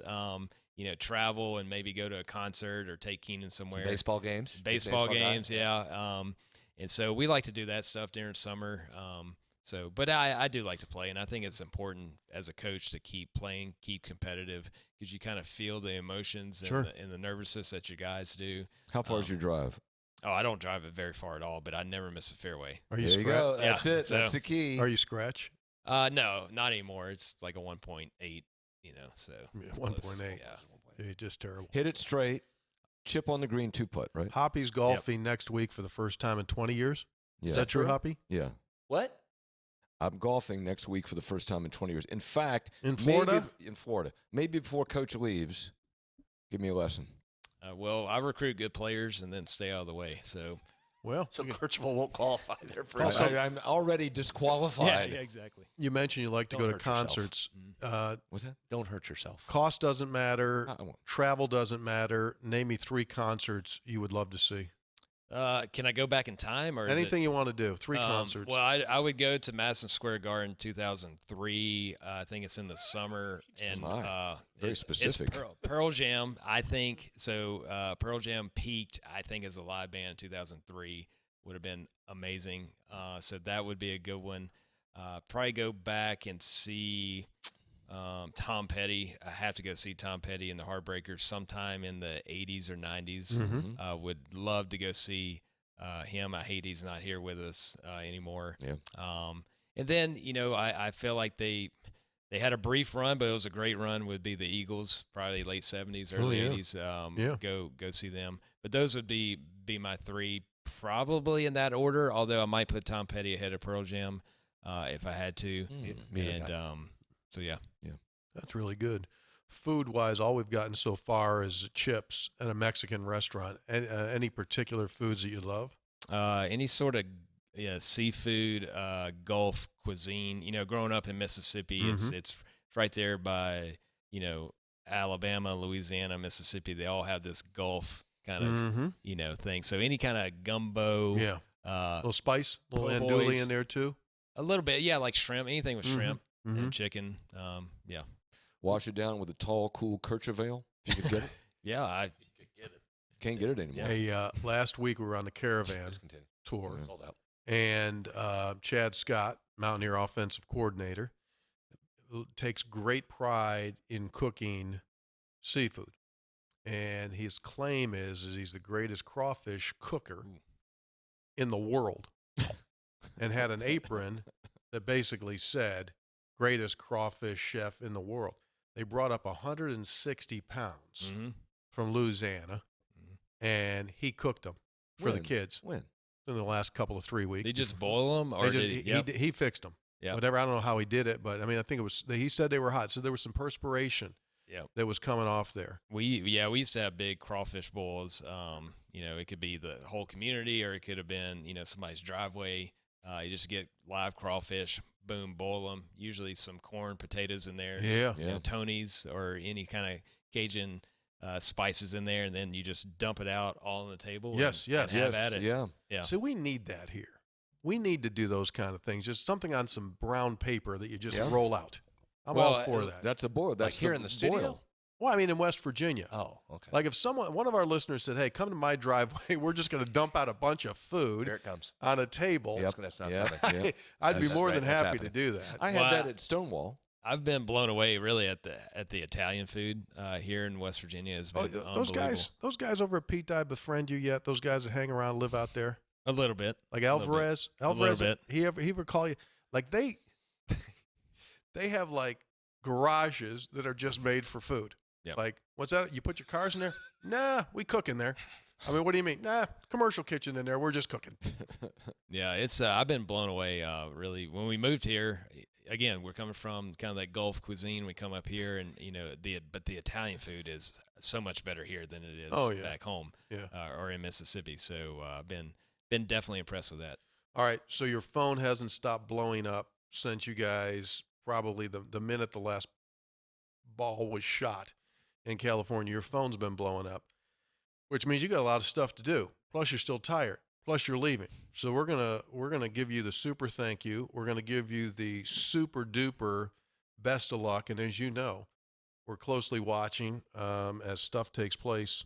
Travel and maybe go to a concert or take Keenan somewhere. Some baseball games. Baseball games, yeah. And so we like to do that stuff during summer. But I do like to play, and I think it's important as a coach to keep playing, keep competitive, because you kind of feel the emotions and the nervousness that you guys do. How far is your drive? Oh, I don't drive it very far at all, but I never miss a fairway. Are you there you go. That's it. So, that's the key. Are you scratch? No, not anymore. It's like a 1.8, so. 1.8. Yeah. It's just terrible. Hit it straight. Chip on the green 2-putt, right? Hoppy's golfing next week for the first time in 20 years. Yeah. Is that true, Hoppy? Yeah. What? I'm golfing next week for the first time in 20 years. In fact, in Florida? Maybe before Coach leaves, Give me a lesson. Well, I recruit good players and then stay out of the way. So, Well, So Kirchhoff won't qualify there for I'm already disqualified. yeah, exactly. you mentioned you like to Don't go to hurt yourself. concerts. What's that? Don't hurt yourself. Cost doesn't matter. I won't. Travel doesn't matter. Name me 3 concerts you would love to see. Can I go back in time or is Anything you want to do. 3 concerts. Well, I would go to Madison Square Garden 2003. I think it's in the summer, and Very specific. It's Pearl Jam. I think so. Pearl Jam peaked, I think, as a live band in 2003. Would have been amazing. So that would be a good one. Probably go back and see Tom Petty. I have to go see Tom Petty and the Heartbreakers sometime in the 80s or 90s. Mhm. Would love to go see him. I hate he's not here with us anymore. Yeah. And then, I feel like they had a brief run, but it was a great run. Would be the Eagles, probably late 70s, early yeah. 80s. Yeah. Go see them. But those would be my 3, probably in that order. Although I might put Tom Petty ahead of Pearl Jam if I had to. So yeah. That's really good. Food-wise, all we've gotten so far is chips at a Mexican restaurant. Any particular foods that you love? Any sort of seafood, Gulf cuisine. Growing up in Mississippi, it's right there by Alabama, Louisiana, Mississippi. They all have this Gulf kind of thing. So any kind of gumbo, Yeah. A little spice, a little po' andouille boys. in there too. a little bit, yeah, like shrimp. Anything with shrimp Mhm. and chicken. Yeah, Wash it down with a tall, cool Kirchhoff ale, if you could get it. yeah. I Can't get it anymore. Hey, last week we were on the caravan Just continue. tour, Sold out. and Chad Scott, Mountaineer offensive coordinator, takes great pride in cooking seafood. And his claim is he's the greatest crawfish cooker in the world, and had an apron that basically said, greatest crawfish chef in the world. They brought up 160 pounds from Louisiana, and he cooked them for the When? kids When? in the last couple of 3 weeks. They just boil them, or They just, did he, yep. he fixed them. Yep. Whatever. I don't know how he did it, but I mean, I think it was. He said they were hot, so there was some perspiration Yep. that was coming off there. We used to have big crawfish boils. It could be the whole community, or it could have been somebody's driveway. You just get live crawfish, boom, boil them. Usually some corn, potatoes in there. Yeah. Tony's or any kind of Cajun spices in there, and then you just dump it out all on the table. Yes, and have at it. Yeah. Yeah. So we need that here. We need to do those kind of things. Just something on some brown paper that you just Yeah. roll out. I'm Well, all for that. That's a boil. Like That's here in the studio? boil. Well, I mean, in West Virginia. Oh, okay. Like if one of our listeners said, hey, come to my driveway, we're just going to dump out a bunch of food Here it comes. on a table. That's not Yeah. coming. Yeah. I'd be That's more right. than That's happy to happening. do that. I had Well, that at Stonewall. I've been blown away really at the Italian food here in West Virginia. Has been those guys over at Pete Dye befriend you yet? Those guys that hang around, live out there? a little bit. Like little bit. Alvarez? A little Alvarez, bit. he ever call you? Like they have like garages that are just made for food. Yep. Like, what's that? You put your cars in there? Nah, we cook in there. I mean, what do you mean? Nah, commercial kitchen in there. We're just cooking. Yeah, it's I've been blown away really when we moved here. Again, we're coming from kind of that Gulf cuisine. We come up here, and but the Italian food is so much better here than it is back home, or in Mississippi. So I've been definitely impressed with that. All right, so your phone hasn't stopped blowing up since you guys probably the minute the last ball was shot in California. Your phone's been blowing up, which means you got a lot of stuff to do. Plus, you're still tired. Plus, you're leaving. So we're gonna give you the super thank you. We're gonna give you the super duper best of luck. And as you know, we're closely watching as stuff takes place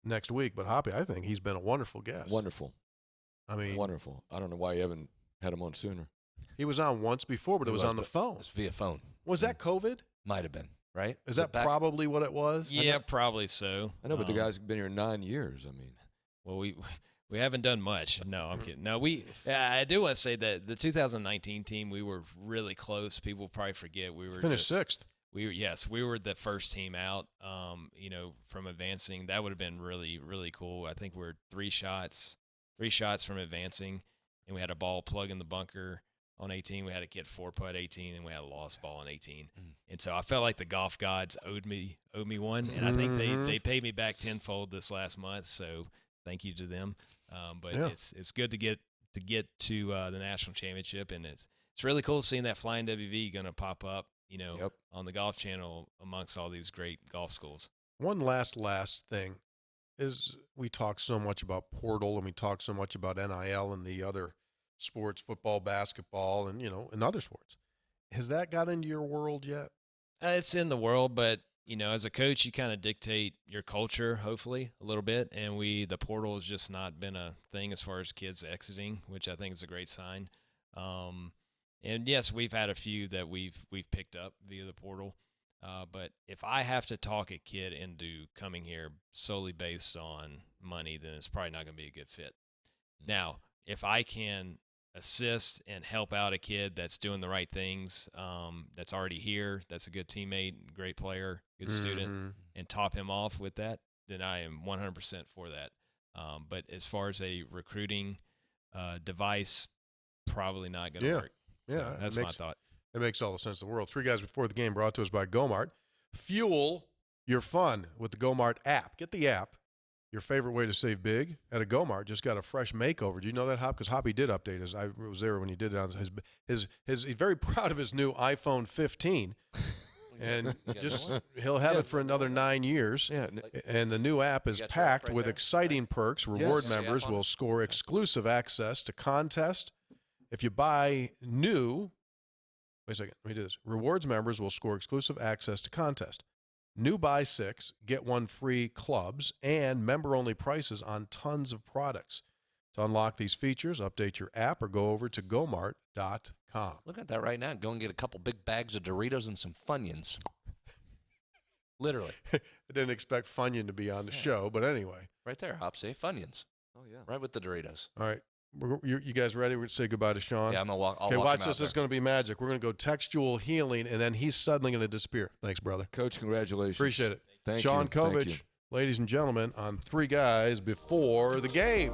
next week. But Hoppy, I think he's been a wonderful guest. Wonderful. I mean, Wonderful. I don't know why you haven't had him on sooner. he was on once before, but it was on the phone. It's via phone. Was that COVID? Might have been, right? Is that probably what it was? Yeah, probably so. I know, but the guy's been here 9 years. I mean, Well, we haven't done much. No, I'm kidding. No, I do want to say that the 2019 team, we were really close. People probably forget we were Finished sixth. We were the first team out. From advancing. That would have been really, really cool. I think we're 3 shots from advancing, and we had a ball plug in the bunker on 18. We had a kid 4-putt 18, and we had a lost ball on 18. And so I felt like the golf gods owed me one, and I think they paid me back tenfold this last month. So thank you to them. But it's good to get to the national championship, and it's really cool seeing that Flying WV going to pop up, on the Golf Channel amongst all these great golf schools. One last thing is we talk so much about portal and we talk so much about NIL and the other sports, football, basketball, and, and other sports. Has that got into your world yet? It's in the world, but, as a coach, you kind of dictate your culture, hopefully, a little bit. And the portal has just not been a thing as far as kids exiting, which I think is a great sign. And, yes, we've had a few that we've picked up via the portal. But if I have to talk a kid into coming here solely based on money, then it's probably not going to be a good fit. Now, if I can assist and help out a kid that's doing the right things, that's already here, that's a good teammate, great player, good student, and top him off with that, then I am 100% for that. But as far as a recruiting device, probably not going to work. Yeah, so that's my thought. It makes all the sense in the world. 3 guys before the game brought to us by Gomart. Fuel your fun with the Gomart app. Get the app. Your favorite way to save big at a Gomart just got a fresh makeover. Do you know that, Hop? Because Hoppy did update his. I was there when he did it on his. He's very proud of his new iPhone 15, and he'll have it for another 9 years. Yeah, and the new app is packed with exciting perks. Reward members will score exclusive access to contests. If you buy new, wait a second, let me do this. Rewards members will score exclusive access to contest. New buy 6, get 1 free clubs, and member-only prices on tons of products. To unlock these features, update your app or go over to gomart.com. Look at that right now. Go and get a couple big bags of Doritos and some Funyuns. Literally. I didn't expect Funyun to be on the show, but anyway. Right there, Hop, say Funyuns. Oh, yeah. Right with the Doritos. All right. You guys ready? We're going to say goodbye to Sean. Yeah, I'm going to walk. Okay, watch this. It's going to be magic. We're going to go textual healing, and then he's suddenly going to disappear. Thanks, brother. Coach, congratulations. Appreciate it. Thank Sean you. Kovich, ladies and gentlemen, on 3 guys before the game.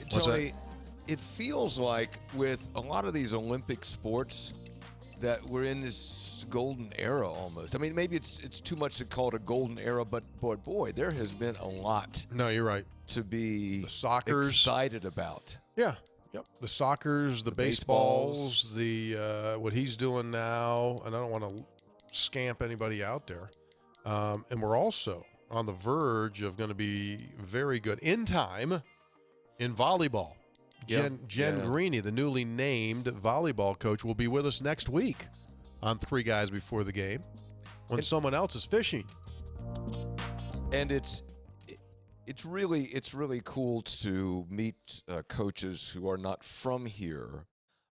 Tony, it feels like with a lot of these Olympic sports that we're in this golden era almost. I mean, maybe it's too much to call it a golden era, but boy, there has been a lot. No, you're right. To be excited about. Yeah. Yep. The soccers, the baseballs, the what he's doing now, and I don't want to scamp anybody out there. And we're also on the verge of going to be very good in time in volleyball. Jen Greeny, the newly named volleyball coach, will be with us next week on 3 Guys Before the Game when someone else is fishing. And it's really cool to meet coaches who are not from here,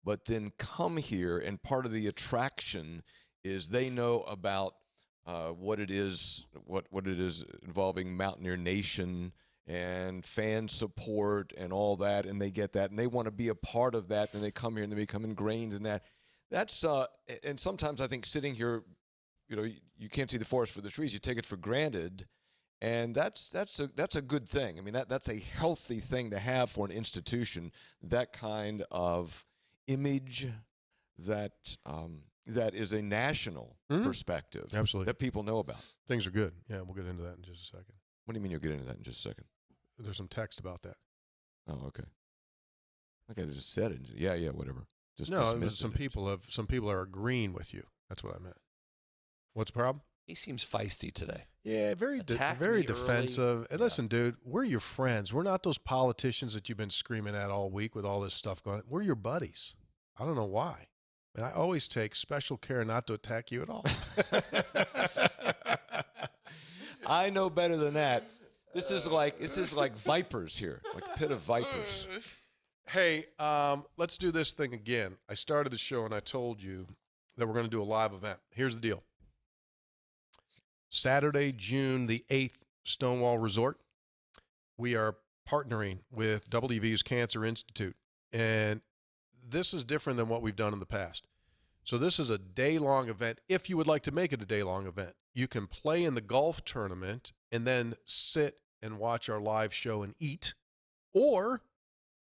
but then come here, and part of the attraction is they know about what it is involving Mountaineer Nation and fan support and all that, and they get that, and they want to be a part of that, and they come here and they become ingrained in that. That's and sometimes I think sitting here, you can't see the forest for the trees. You take it for granted, and that's a good thing. I mean, that's a healthy thing to have for an institution. That kind of image that is a national perspective, absolutely, that people know about. Things are good. Yeah, we'll get into that in just a second. What do you mean you'll get into that in just a second? There's some text about that. Oh, okay. Okay, I just said it. Yeah, whatever. Just no, some people are agreeing with you. That's what I meant. What's the problem? He seems feisty today. Yeah, very defensive. And listen, dude, we're your friends. We're not those politicians that you've been screaming at all week with all this stuff going on. We're your buddies. I don't know why. And I always take special care not to attack you at all. I know better than that. This is like vipers here, like a pit of vipers. Hey, let's do this thing again. I started the show and I told you that we're going to do a live event. Here's the deal. Saturday, June the 8th, Stonewall Resort. We are partnering with WVU's Cancer Institute. And this is different than what we've done in the past. So this is a day-long event, if you would like to make it a day-long event. you can play in the golf tournament and then sit and watch our live show and eat, or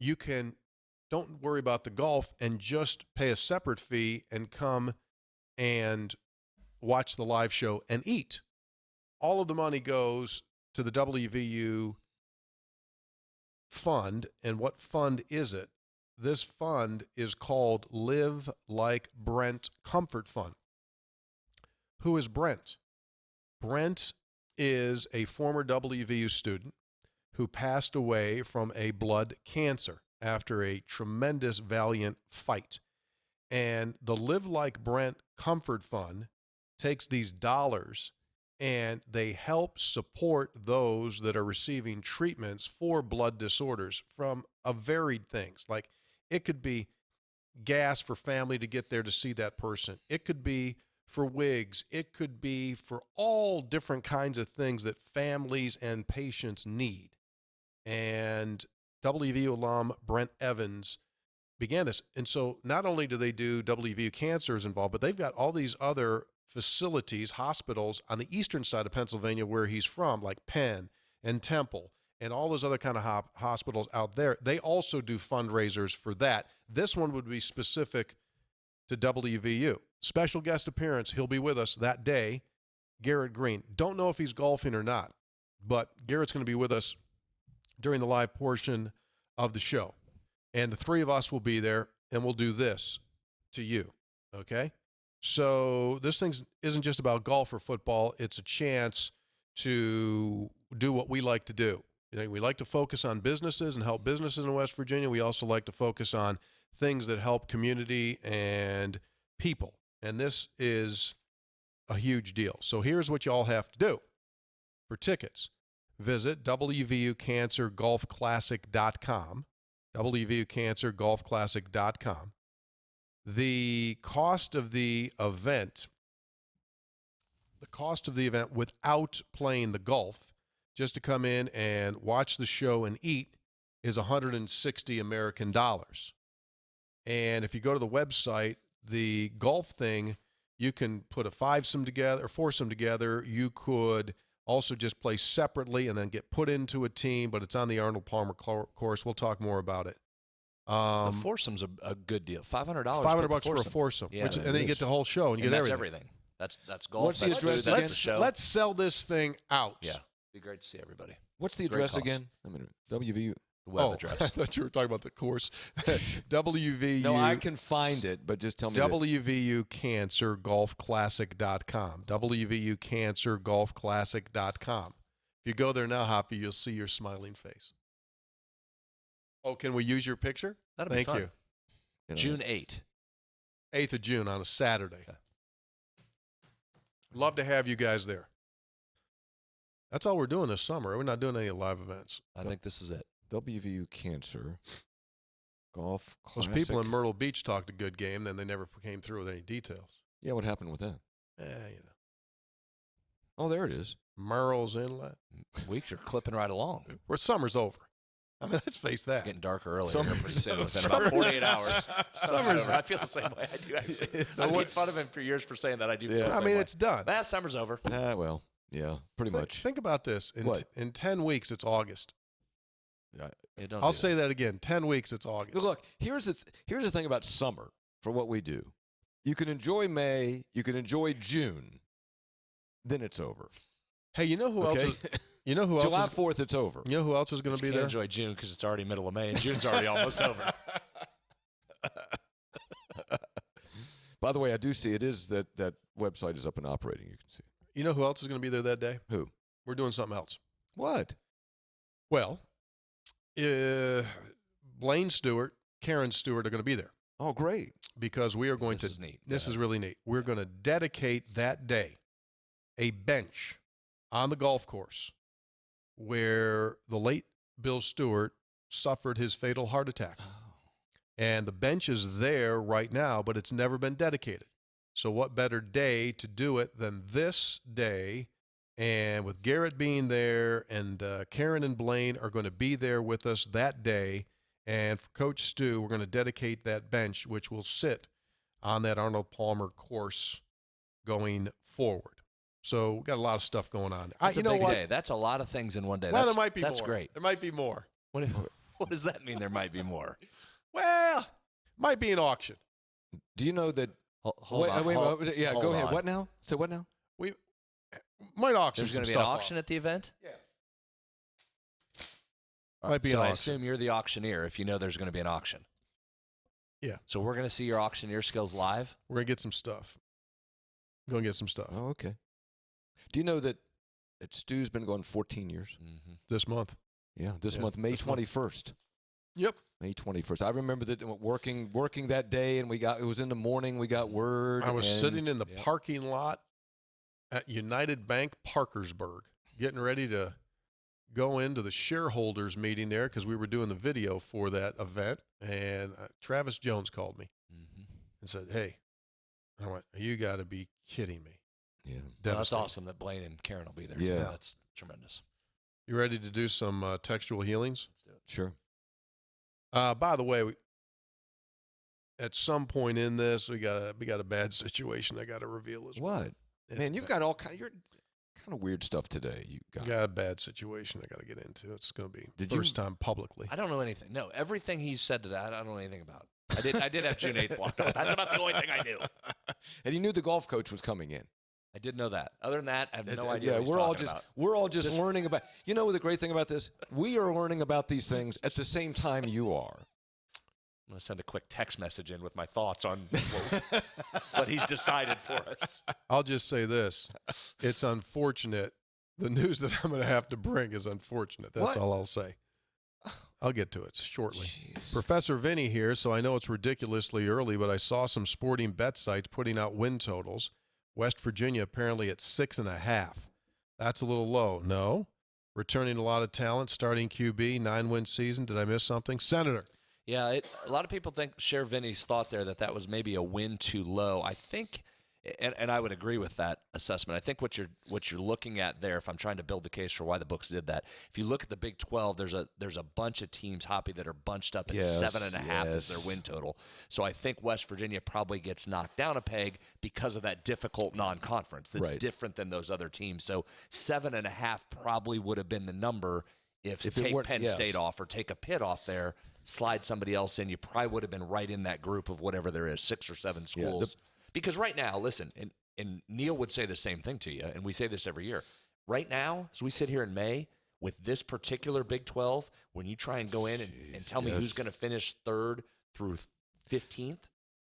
you can don't worry about the golf and just pay a separate fee and come and watch the live show and eat. All of the money goes to the WVU fund. And what fund is it? This fund is called Live Like Brent Comfort Fund. Who is Brent? Brent is a former WVU student who passed away from a blood cancer after a tremendous, valiant fight. And the Live Like Brent Comfort Fund takes these dollars and they help support those that are receiving treatments for blood disorders from a varied things. Like it could be gas for family to get there to see that person. It could be for wigs. It could be for all different kinds of things that families and patients need. And WVU alum Brent Evans began this. And so not only do they do WVU Cancer is involved, but they've got all these other facilities, hospitals on the eastern side of Pennsylvania where he's from, like Penn and Temple and all those other kind of hospitals out there. They also do fundraisers for that. This one would be specific to WVU. Special guest appearance. He'll be with us that day. Garrett Green. Don't know if he's golfing or not, but Garrett's going to be with us during the live portion of the show. And the three of us will be there, and we'll do this to you, okay? So this thing isn't just about golf or football. It's a chance to do what we like to do. We like to focus on businesses and help businesses in West Virginia. We also like to focus on things that help community and people. And this is a huge deal. So here's what you all have to do. For tickets, visit WVUCancerGolfClassic.com, WVUCancerGolfClassic.com. The cost of the event without playing the golf, just to come in and watch the show and eat, is $160 American dollars. And if you go to the website, the golf thing, you can put a fivesome together or foursome together. You could also just play separately and then get put into a team, but it's on the Arnold Palmer course. We'll talk more about it. The foursome's a good deal. $500. $500 for a foursome, yeah, and then you get the whole show and you get that's everything. That's golf. What's the that's address food, again? that's the show. Let's sell this thing out. Yeah, be great to see everybody. What's the Great address cause. again? I mean, WVU. The web address. I thought you were talking about the course. WVU. No, I can find it, but just tell me. WVUCancerGolfClassic.com. WVUCancerGolfClassic.com. If you go there now, Hoppy, you'll see your smiling face. Oh, can we use your picture? That'll Thank be fun. you. June 8th. 8th of June on a Saturday. Okay. Love to have you guys there. That's all we're doing this summer. We're not doing any live events. I think this is it. WVU Cancer Golf Those Classic. people in Myrtle Beach talked a good game, then they never came through with any details. Yeah, what happened with that? Oh, there it is. Merle's Inlet. Weeks are clipping right along. Where summer's over. I mean, let's face that. Getting darker earlier Summer- pretty soon. Within Summer- about 48 hours. Summer's I feel the same way. I do actually. I made fun of him for years for saying that. I do feel the I same mean, way. it's done. Summer's over. Well, yeah, pretty much. Think about this. What? In 10 weeks, it's August. I'll Say that again. 10 weeks, it's August. Look, here's the thing about summer for what we do. You can enjoy May, you can enjoy June, then it's over. Hey, you know who else? You know who else? July 4th, it's over. You know who else is going to be there? Enjoy June because it's already middle of May and June's already almost over. By the way, I do see it is that website is up and operating. You can see. You know who else is going to be there that day? Who? We're doing something else. What? Well, Blaine Stewart, Karen Stewart are going to be there Oh, great. because we are going This to. is neat. This Yeah. is really neat. We're going to dedicate that day a bench on the golf course where the late Bill Stewart suffered his fatal heart attack. And the bench is there right now, but it's never been dedicated. So what better day to do it than this day? And with Garrett being there and Karen and Blaine are going to be there with us that day. And for Coach Stu, we're going to dedicate that bench, which will sit on that Arnold Palmer course going forward. So we got a lot of stuff going on. That's you a know big what? day. That's a lot of things in one day. Well, That's, there might be that's more. great. There might be more. What does that mean? There might be more. Well, might be an auction. Do you know that? Hold on. Yeah, hold go ahead. on. What now? So what now? We might auction There's some going to be stuff an auction at the event? Yeah. All Might be so an I auction. assume you're the auctioneer if you know there's going to be an auction. Yeah. So we're going to see your auctioneer skills live? We're going to get some stuff. We're going to get some stuff Oh, okay. Do you know that Stu's been going 14 years? Mm-hmm. this month. Yeah, this Yeah, month, May this month. 21st. Yep. May 21st. I remember that working that day, and it was in the morning. We got word. I was and sitting in the Yep. parking lot at United Bank Parkersburg, getting ready to go into the shareholders meeting there because we were doing the video for that event. And Travis Jones called me Mm-hmm. and said, "Hey," I went, "You got to be kidding me." Yeah. Well, that's Devastating. awesome that Blaine and Karen will be there. Yeah. So that's tremendous. You ready to do some textual healings? Let's do it. Sure. By the way, at some point in this, we got a bad situation I got to reveal as well. What? It's Man, you've bad. got all kind of weird stuff today. You got. Got a bad situation I got to get into. It's going to be Did you- first time publicly. I don't know anything. No, everything he said today, I don't know anything about. I did have June 8th blocked off. That's about the only thing I knew. And you knew the golf coach was coming in. I did know that. Other than that, I have no It's- idea. Yeah, what he's talking about. we're all just learning about. You know the great thing about this? We are learning about these things at the same time you are. I'm going to send a quick text message in with my thoughts on what he's decided for us. I'll just say this. It's unfortunate. The news that I'm going to have to bring is unfortunate. That's What? all I'll say. I'll get to it shortly. Jeez. Professor Vinny here, so I know it's ridiculously early, but I saw some sporting bet sites putting out win totals. West Virginia apparently at 6.5. That's a little low. No? Returning a lot of talent, starting QB, 9-win season. Did I miss something? Senator. Yeah, a lot of people share Vinny's thought there that was maybe a win too low. I think, and I would agree with that assessment. I think what you're looking at there, if I'm trying to build the case for why the books did that, if you look at the Big 12, there's a bunch of teams, Hoppy, that are bunched up at 7.5 as their win total. So I think West Virginia probably gets knocked down a peg because of that difficult non-conference that's Right. different than those other teams. So 7.5 probably would have been the number if it take weren't- Penn yes. State off or take a Pitt off there, slide somebody else in, you probably would have been right in that group of whatever there is, 6 or 7 Yeah, schools. Because right now, listen, and Neil would say the same thing to you, and we say this every year. Right now, as we sit here in May, with this particular Big 12, when you try and go in and tell me who's yes. going to finish 3rd through 15th,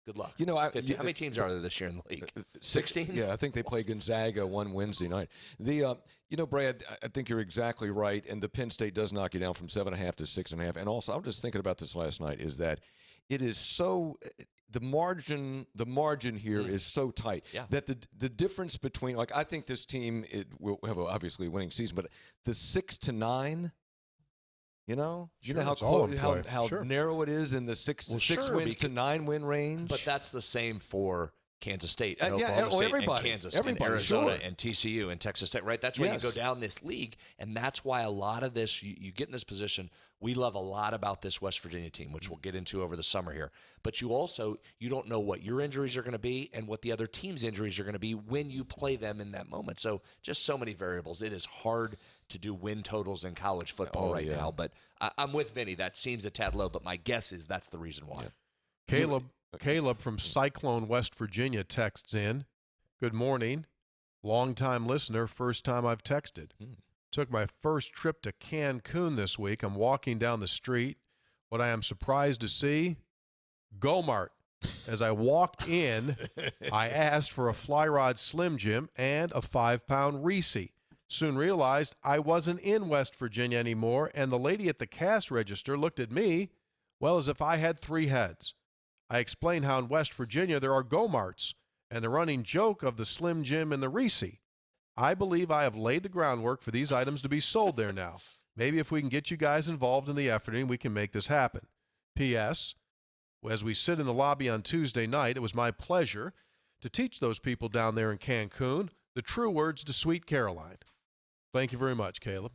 good luck. You know, 15. How many teams are there this year in the league? 16? Yeah, I think they play Gonzaga one Wednesday night. Brad, I think you're exactly right, and the Penn State does knock you down from 7.5 to 6.5. And also, I was just thinking about this last night, is that it is so the margin here is so tight Yeah. that the difference between, like, I think this team will have obviously a winning season, but the 6 to 9. You know Sure, how it's all close, in how play. Sure. narrow it is in the six sure, wins to 9 win range. But that's the same for Kansas State and Yeah, Oklahoma State everybody. and Kansas Everybody, and Arizona sure. and TCU and Texas State, right? That's why Yes. you go down this league, and that's why a lot of this, you get in this position. We love a lot about this West Virginia team, which we'll get into over the summer here. But you don't know what your injuries are going to be and what the other team's injuries are going to be when you play them in that moment. So just so many variables. It is hard to do win totals in college football right now. But I'm with Vinny. That seems a tad low, but my guess is that's the reason why. Caleb from Cyclone, West Virginia texts in. Good morning. Long-time listener, first time I've texted. Took my first trip to Cancun this week. I'm walking down the street. What I am surprised to see, Go-Mart. As I walked in, I asked for a Fly Rod Slim Jim and a 5-pound Reese. Soon realized I wasn't in West Virginia anymore, and the lady at the cash register looked at me, well, as if I had 3 heads. I explained how in West Virginia there are Go-Marts and the running joke of the Slim Jim and the Reese. I believe I have laid the groundwork for these items to be sold there now. Maybe if we can get you guys involved in the efforting, we can make this happen. P.S. As we sit in the lobby on Tuesday night, it was my pleasure to teach those people down there in Cancun the true words to Sweet Caroline. Thank you very much, Caleb.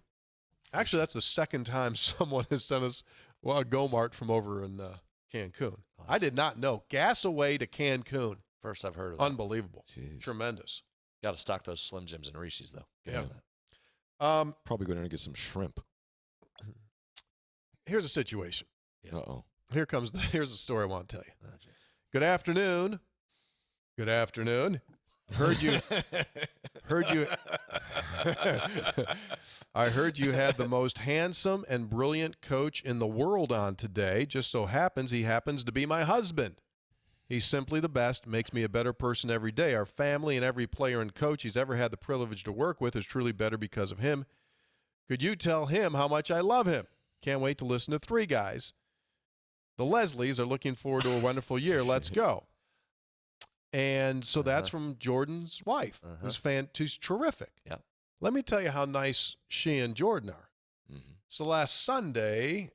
Actually, that's the second time someone has sent us a Go-Mart from over in Cancun. I did not know. Gas away to Cancun. First I've heard of it. Unbelievable. Jeez. Tremendous. Got to stock those Slim Jims and Reese's, though. Yeah. Probably go down and get some shrimp. Here's a situation. Yeah. Uh-oh. Here's the story I want to tell you. Oh, geez. Good afternoon. Good afternoon. Heard you. I heard you had the most handsome and brilliant coach in the world on today. Just so happens he happens to be my husband. He's simply the best, makes me a better person every day. Our family and every player and coach he's ever had the privilege to work with is truly better because of him. Could you tell him how much I love him? Can't wait to listen to three guys. The Leslies are looking forward to a wonderful year. Let's go. And so that's from Jordan's wife, who's terrific. Yeah. Let me tell you how nice she and Jordan are. Mm-hmm. So last Sunday,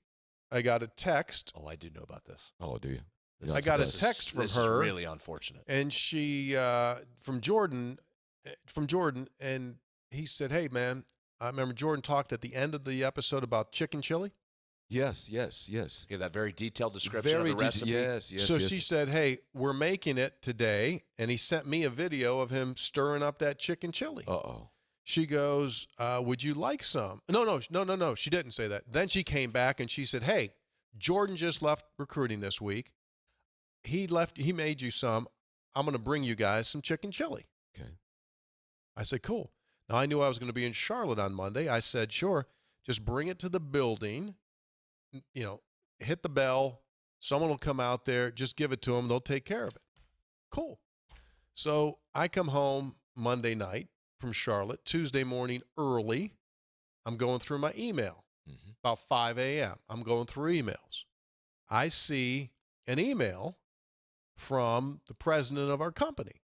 I got a text. Oh, I do know about this. Oh, do you? I got a text from this her. Is really unfortunate. And she, from Jordan, and he said, hey, man, I remember Jordan talked at the end of the episode about chicken chili. Yes. Give that very detailed description of the recipe. Yes. So she said, hey, we're making it today. And he sent me a video of him stirring up that chicken chili. Uh-oh. She goes, would you like some? No. She didn't say that. Then she came back and she said, hey, Jordan just left recruiting this week. He made you some. I'm going to bring you guys some chicken chili. Okay. I said, cool. Now, I knew I was going to be in Charlotte on Monday. I said, sure, just bring it to the building. Hit the bell. Someone will come out there. Just give it to them. They'll take care of it. Cool. So I come home Monday night from Charlotte. Tuesday morning early, I'm going through my email. About 5 a.m. I'm going through emails. I see an email from the president of our company.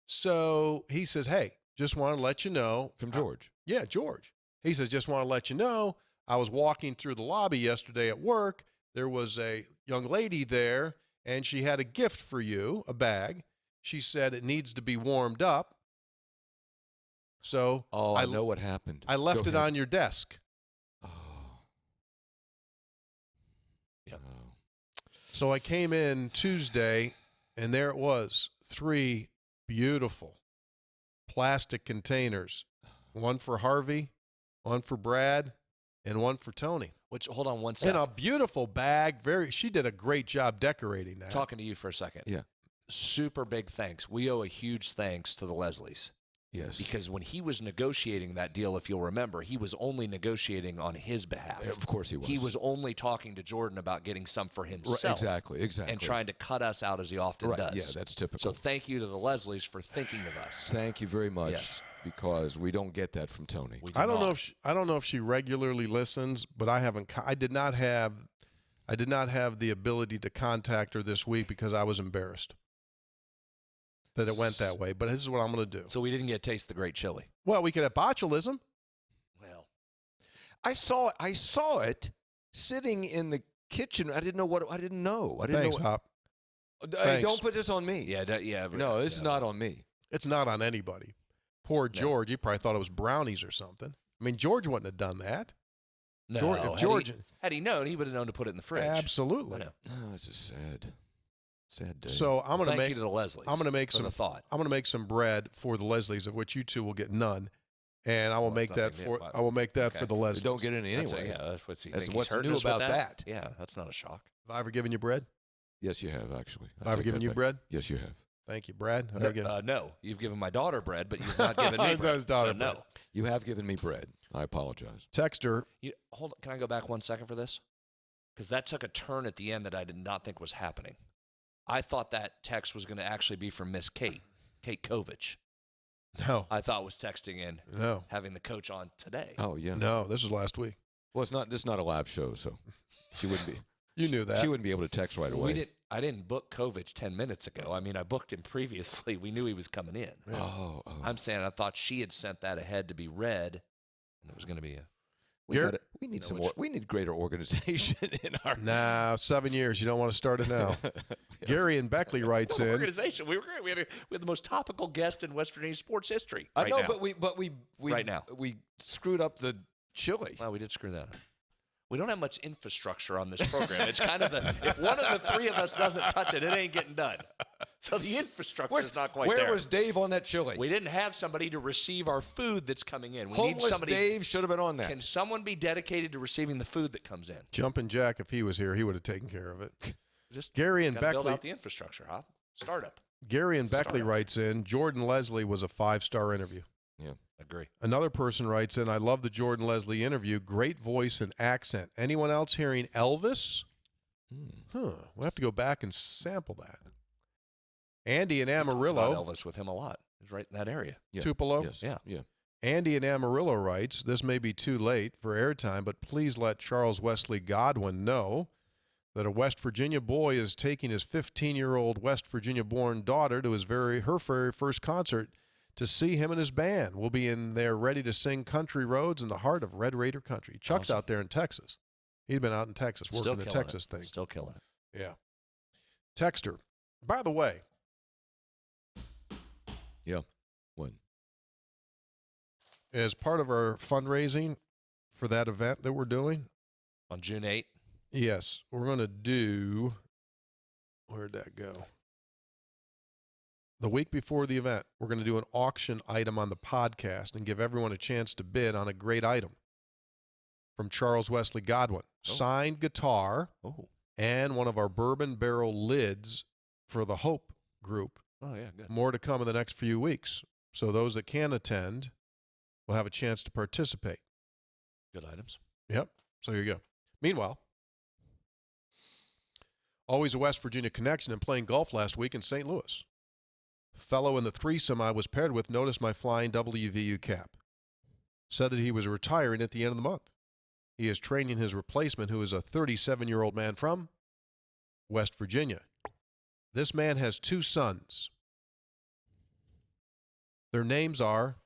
So he says, hey, just want to let you know. From George. Yeah, George. He says, just want to let you know, I was walking through the lobby yesterday at work. There was a young lady there, and she had a gift for you, a bag. She said it needs to be warmed up. So I know what happened. I left it on your desk. Oh. Yep. Oh. So I came in Tuesday, and there it was, 3 beautiful plastic containers, one for Harvey, one for Brad, and one for Tony. Which, hold on one second. And a beautiful bag. She did a great job decorating that. Talking to you for a second. Yeah. Super big thanks. We owe a huge thanks to the Leslies. Yes. Because when he was negotiating that deal, if you'll remember, he was only negotiating on his behalf. Of course he was. He was only talking to Jordan about getting some for himself. Exactly. And trying to cut us out as he often does. Yeah, that's typical. So thank you to the Leslies for thinking of us. Thank you very much. Yes. Because we don't get that from Tony. I don't know if she regularly listens, but I did not have the ability to contact her this week because I was embarrassed that it went that way. But this is what I'm going to do. So we didn't get to taste the great chili. Well, we could have botulism. Well, I saw it sitting in the kitchen. I didn't know. Thanks, Hop. Hey, don't put this on me. Yeah. No, this is not on me. It's not on anybody. Poor George. He probably thought it was brownies or something. I mean, George wouldn't have done that. No, had he known, he would have known to put it in the fridge. Absolutely. Oh, this is sad day. So I'm going to Thank you to the Leslies. I'm going to make some thought. I'm going to make some bread for the Leslies, of which you two will get none, and I will make that for the Leslies. Don't get any anyway. That's what's new about that. Yeah, that's not a shock. Have I ever given you bread? Yes, you have actually. Have I ever given you bread? Yes, you have. Thank you, Brad. No, you've given my daughter bread, but you've not given me bread. Daughter bread. bread. No. You have given me bread. I apologize. Text her. Hold on. Can I go back 1 second for this? Because that took a turn at the end that I did not think was happening. I thought that text was going to actually be from Miss Kate Kovich. No. I thought was texting in. No. Having the coach on today. Oh, yeah. No, this was last week. Well, this is not a live show, so she wouldn't be. You knew that. She wouldn't be able to text right away. I didn't book Covich 10 minutes ago. I mean, I booked him previously. We knew he was coming in. Yeah. Oh. I'm saying I thought she had sent that ahead to be read, and it was going to be a. We need some more. We need greater organization in our. Now, 7 years. You don't want to start it now. Gary and Beckley writes in. Organization. We were great. We had the most topical guest in West Virginia sports history. I know, now. but we right now we screwed up the chili. Well, we did screw that up. We don't have much infrastructure on this program. It's kind of if one of the three of us doesn't touch it, it ain't getting done. So the infrastructure is not quite where there. Where was Dave on that chili? We didn't have somebody to receive our food that's coming in. We Homeless need somebody. Dave should have been on that. Can someone be dedicated to receiving the food that comes in? Jumping Jack, if he was here, he would have taken care of it. Just Gary and gotta build Beckley. out the infrastructure, huh? Startup. Gary and It's a Beckley startup. writes in, Jordan Leslie was a 5-star interview. Yeah. Agree. Another person writes in, I love the Jordan Leslie interview. Great voice and accent. Anyone else hearing Elvis? We'll have to go back and sample that. Andy in Amarillo. About Elvis with him a lot. He's right in that area. Yeah. Tupelo? Yes. Yeah. Yeah. Andy in Amarillo writes, this may be too late for airtime, but please let Charles Wesley Godwin know that a West Virginia boy is taking his 15-year-old West Virginia-born daughter to her very first concert to see him and his band. We'll be in there ready to sing Country Roads in the heart of Red Raider country. Chuck's Awesome. out there in Texas. He'd been out in Texas working the Texas thing. Still killing it. Yeah. Texter. By the way. Yeah. One. As part of our fundraising for that event that we're doing, On June 8th. yes, we're going to do, where'd that go? The week before the event, we're going to do an auction item on the podcast and give everyone a chance to bid on a great item from Charles Wesley Godwin. Signed guitar and one of our bourbon barrel lids for the Hope group. Oh, yeah, good. More to come in the next few weeks. So those that can attend will have a chance to participate. Good items. Yep. So here you go. Meanwhile, always a West Virginia connection and playing golf last week in St. Louis. Fellow in the threesome I was paired with noticed my flying WVU cap. Said that he was retiring at the end of the month. He is training his replacement, who is a 37-year-old man from West Virginia. This man has 2 sons. Their names are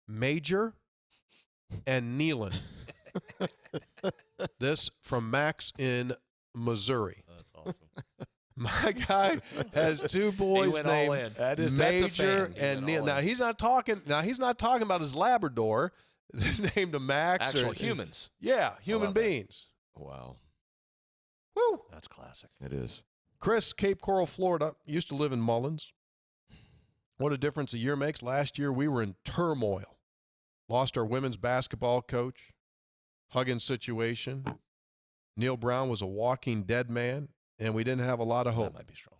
Major and Nealon. This from Max in Missouri. That's awesome. My guy has 2 boys went all named in. That's a Major fan. and went Nealon. all Now in. he's not talking about his Labrador. His name to Max. Actual humans. Yeah, human love that. beings. Wow. Woo! That's classic. It is. Chris, Cape Coral, Florida, used to live in Mullins. What a difference a year makes. Last year we were in turmoil. Lost our women's basketball coach. Huggins situation. Neil Brown was a walking dead man, and we didn't have a lot of hope. That might be strong.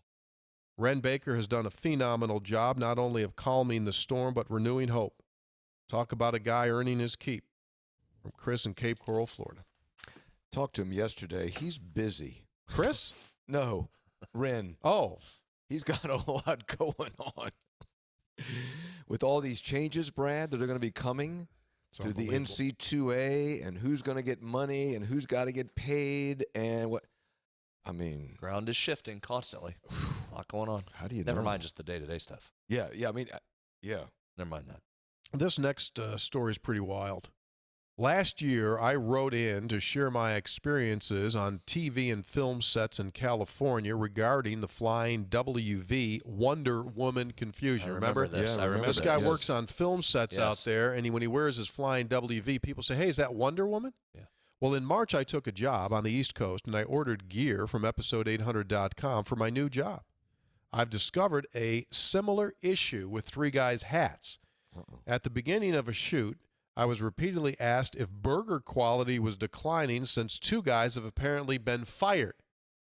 Ren Baker has done a phenomenal job not only of calming the storm, but renewing hope. Talk about a guy earning his keep. From Chris in Cape Coral, Florida. Talked to him yesterday. He's busy. Chris? No. Ren. Oh, He's got a lot going on. With all these changes, Brad, that are going to be coming it's through the unbelievable. NC2A and who's going to get money and who's got to get paid and what. I mean, Ground is shifting constantly. A lot going on. how do you Never know? mind just the day-to-day stuff. Yeah. I mean, yeah. Never mind that. This next story is pretty wild. Last year, I wrote in to share my experiences on TV and film sets in California regarding the flying WV Wonder Woman confusion. I Remember? this. Yeah, I remember This that. guy Yes. works on film sets out Yes. there, and when he wears his flying WV, people say, hey, is that Wonder Woman? Yeah. Well, in March, I took a job on the East Coast, and I ordered gear from episode800.com for my new job. I've discovered a similar issue with Three Guys hats. Uh-oh. At the beginning of a shoot, I was repeatedly asked if burger quality was declining since 2 guys have apparently been fired.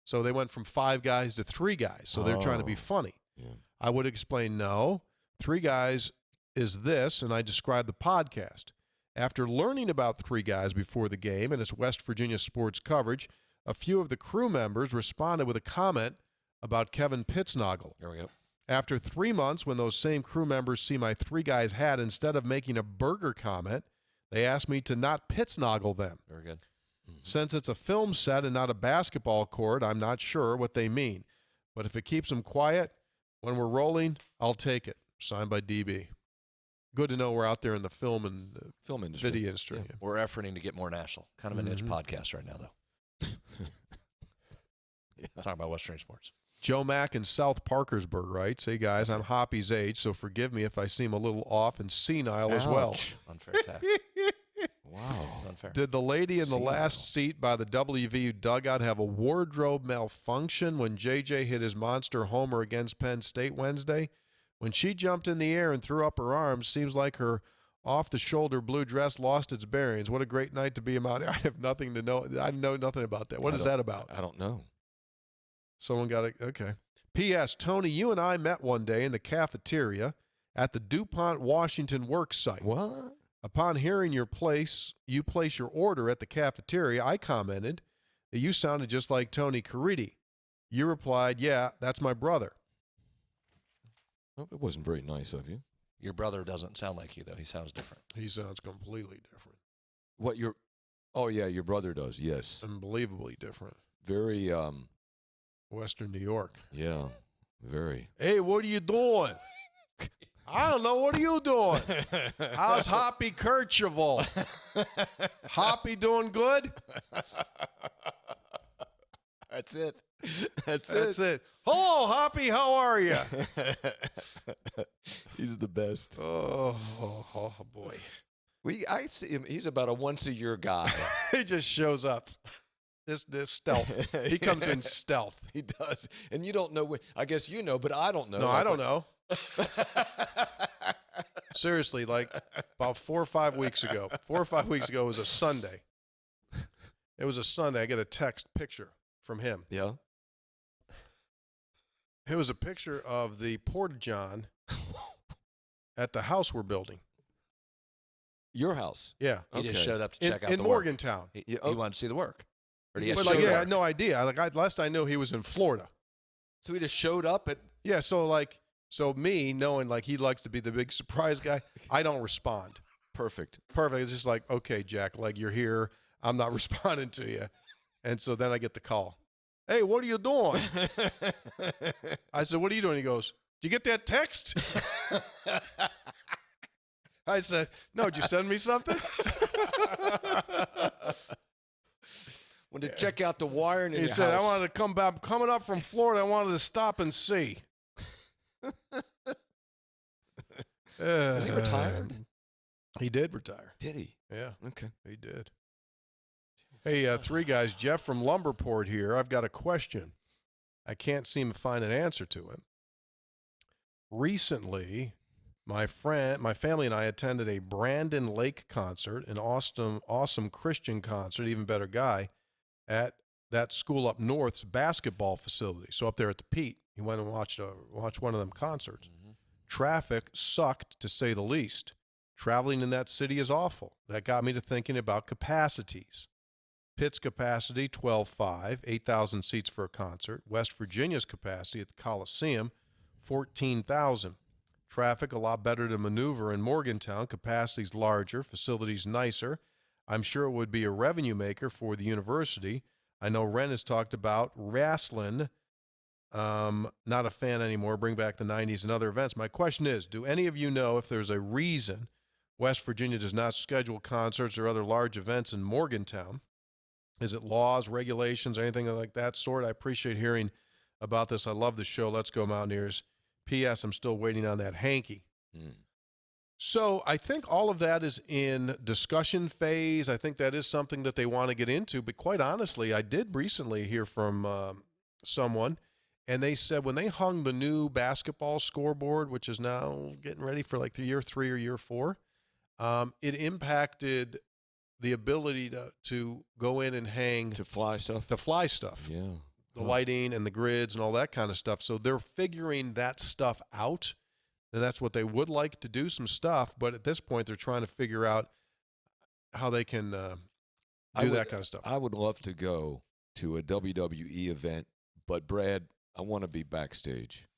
So they went from 5 guys to 3 guys. So they're trying to be Oh. funny. Yeah. I would explain, no, 3 guys is this, and I described the podcast. After learning about 3 guys before the game and its West Virginia sports coverage, a few of the crew members responded with a comment about Kevin Pittsnoggle. Here we go. After 3 months, when those same crew members see my 3 guys hat, instead of making a burger comment, they ask me to not Pittsnoggle them. Very good. Since it's a film set and not a basketball court, I'm not sure what they mean. But if it keeps them quiet when we're rolling, I'll take it. Signed by DB. Good to know we're out there in the film and Film industry. video industry. Yeah. We're efforting to get more national. Kind of a niche podcast right now, though. Yeah. Talking about Western sports. Joe Mack in South Parkersburg writes, hey guys, I'm Hoppy's age, so forgive me if I seem a little off and senile as well. Ouch. Unfair attack. Wow. It's unfair. Did the lady in the Senile. last seat by the WVU dugout have a wardrobe malfunction when JJ hit his monster homer against Penn State Wednesday? When she jumped in the air and threw up her arms, seems like her off-the-shoulder blue dress lost its bearings. What a great night to be a Mountaineer. I have nothing to know. I know nothing about that. What is that about? I don't know. Someone got it. Okay. P.S. Tony, you and I met one day in the cafeteria at the DuPont, Washington work site. What? Upon hearing you place your order at the cafeteria, I commented that you sounded just like Tony Caridi. You replied, yeah, that's my brother. Well, it wasn't very nice of you. Your brother doesn't sound like you, though. He sounds different. He sounds completely different. What your? Oh yeah, your brother does. Yes. Unbelievably different. Very. Western New York. Yeah. Very. Hey, what are you doing? I don't know. What are you doing? How's Hoppy Kercheval? Hoppy doing good? That's it. That's it. Hello, Hoppy. How are you? He's the best. Oh, boy. I see him. He's about a once-a-year guy. He just shows up. This stealth. He comes in stealth. He does. And you don't know when. I guess you know, but I don't know. No, I don't know. Seriously, like about 4 or 5 weeks ago. 4 or 5 weeks ago, it was a Sunday. It was a Sunday. I get a text picture from him. Yeah. It was a picture of the Porta-John at the house we're building. Your house. Yeah. He just Okay. showed up to check out In the Morgantown. work. Yeah, He wanted to see the work. Or did he But have like, to I show had no idea. Last I knew, he was in Florida. So he just showed up at. Yeah, so me knowing like he likes to be the big surprise guy, I don't respond. Perfect. It's just like, okay, Jack, like you're here. I'm not responding to you. And so then I get the call. Hey, what are you doing? I said, what are you doing? He goes, did you get that text? I said, no, did you send me something? When to check out the wiring in He your said, house. I wanted to come back. Coming up from Florida, I wanted to stop and see. Is he retired? He did retire. Did he? Yeah, Okay. he did. Hey, three guys. Jeff from Lumberport here. I've got a question. I can't seem to find an answer to it. Recently, my family and I attended a Brandon Lake concert, an awesome Christian concert, even better guy, at that school up north's basketball facility. So up there at the Pete, he went and watched one of them concerts. Mm-hmm. Traffic Traffic sucked, to say the least. Traveling in that city is awful. That got me to thinking about capacities. Pitt's capacity, 12.5, 8,000 seats for a concert. West Virginia's capacity at the Coliseum, 14,000. Traffic a lot better to maneuver in Morgantown. Capacity's larger, facilities nicer. I'm sure it would be a revenue maker for the university. I know Ren has talked about wrestling. Not a fan anymore. Bring back the 90s and other events. My question is, do any of you know if there's a reason West Virginia does not schedule concerts or other large events in Morgantown? Is it laws, regulations, anything like that sort? I appreciate hearing about this. I love the show. Let's go Mountaineers. P.S. I'm still waiting on that hanky. So I think all of that is in discussion phase. I think that is something that they want to get into. But quite honestly, I did recently hear from someone, and they said when they hung the new basketball scoreboard, which is now getting ready for like the year 3 or year 4, it impacted the ability to go in and hang To fly stuff. Yeah. Yeah. The lighting and the grids and all that kind of stuff. So they're figuring that stuff out, and that's what they would like to do, some stuff. But at this point, they're trying to figure out how they can do that kind of stuff. I would love to go to a WWE event, but Brad, I want to be backstage.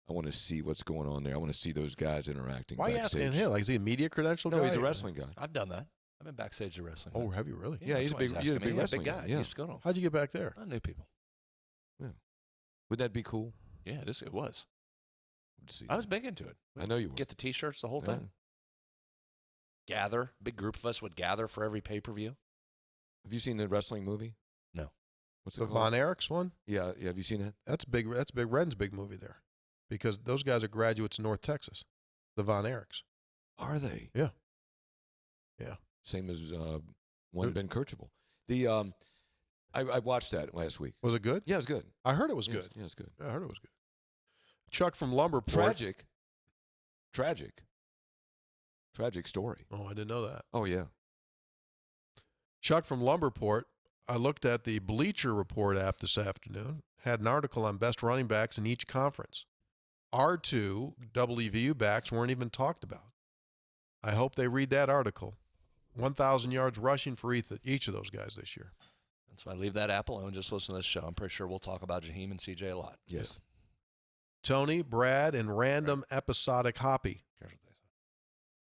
I want to see what's going on there. I want to see those guys interacting. Why are you backstage. asking him? Like, is he a media credential guy? No, he's a wrestling guy. I've done that. I've been backstage at wrestling. Oh, have you really? Yeah, he's a big- that's he's a why big asking me. wrestling big guy, guy. yeah. Used to go to 'em. How'd you get back there? I knew people. Would that be cool? Yeah, it was. Let's see. I was big into it. I know you were. Get the T-shirts the whole Yeah. time. Gather. Big group of us would gather for every pay-per-view. Have you seen the wrestling movie? No. What's it The called? Von Erichs one? Yeah. Have you seen that? That's big. That's big. Ren's big movie there, because those guys are graduates in North Texas. The Von Erichs. Are they? Yeah. Yeah. same as one Ben Kirchable. I watched that last week. Was it good? Yeah, it was good. I heard it was good. Yeah, it's good. I heard it was good. Chuck from Lumberport. Tragic story. Oh, I didn't know that. Oh, yeah. Chuck from Lumberport. I looked at the Bleacher Report app this afternoon. Had an article on best running backs in each conference. Our two WVU backs weren't even talked about. I hope they read that article. 1,000 yards rushing for each of those guys this year. That's why I leave that app alone. Just listen to this show. I'm pretty sure we'll talk about Jaheim and CJ a lot. Yes. Tony, Brad, and random episodic Hoppy.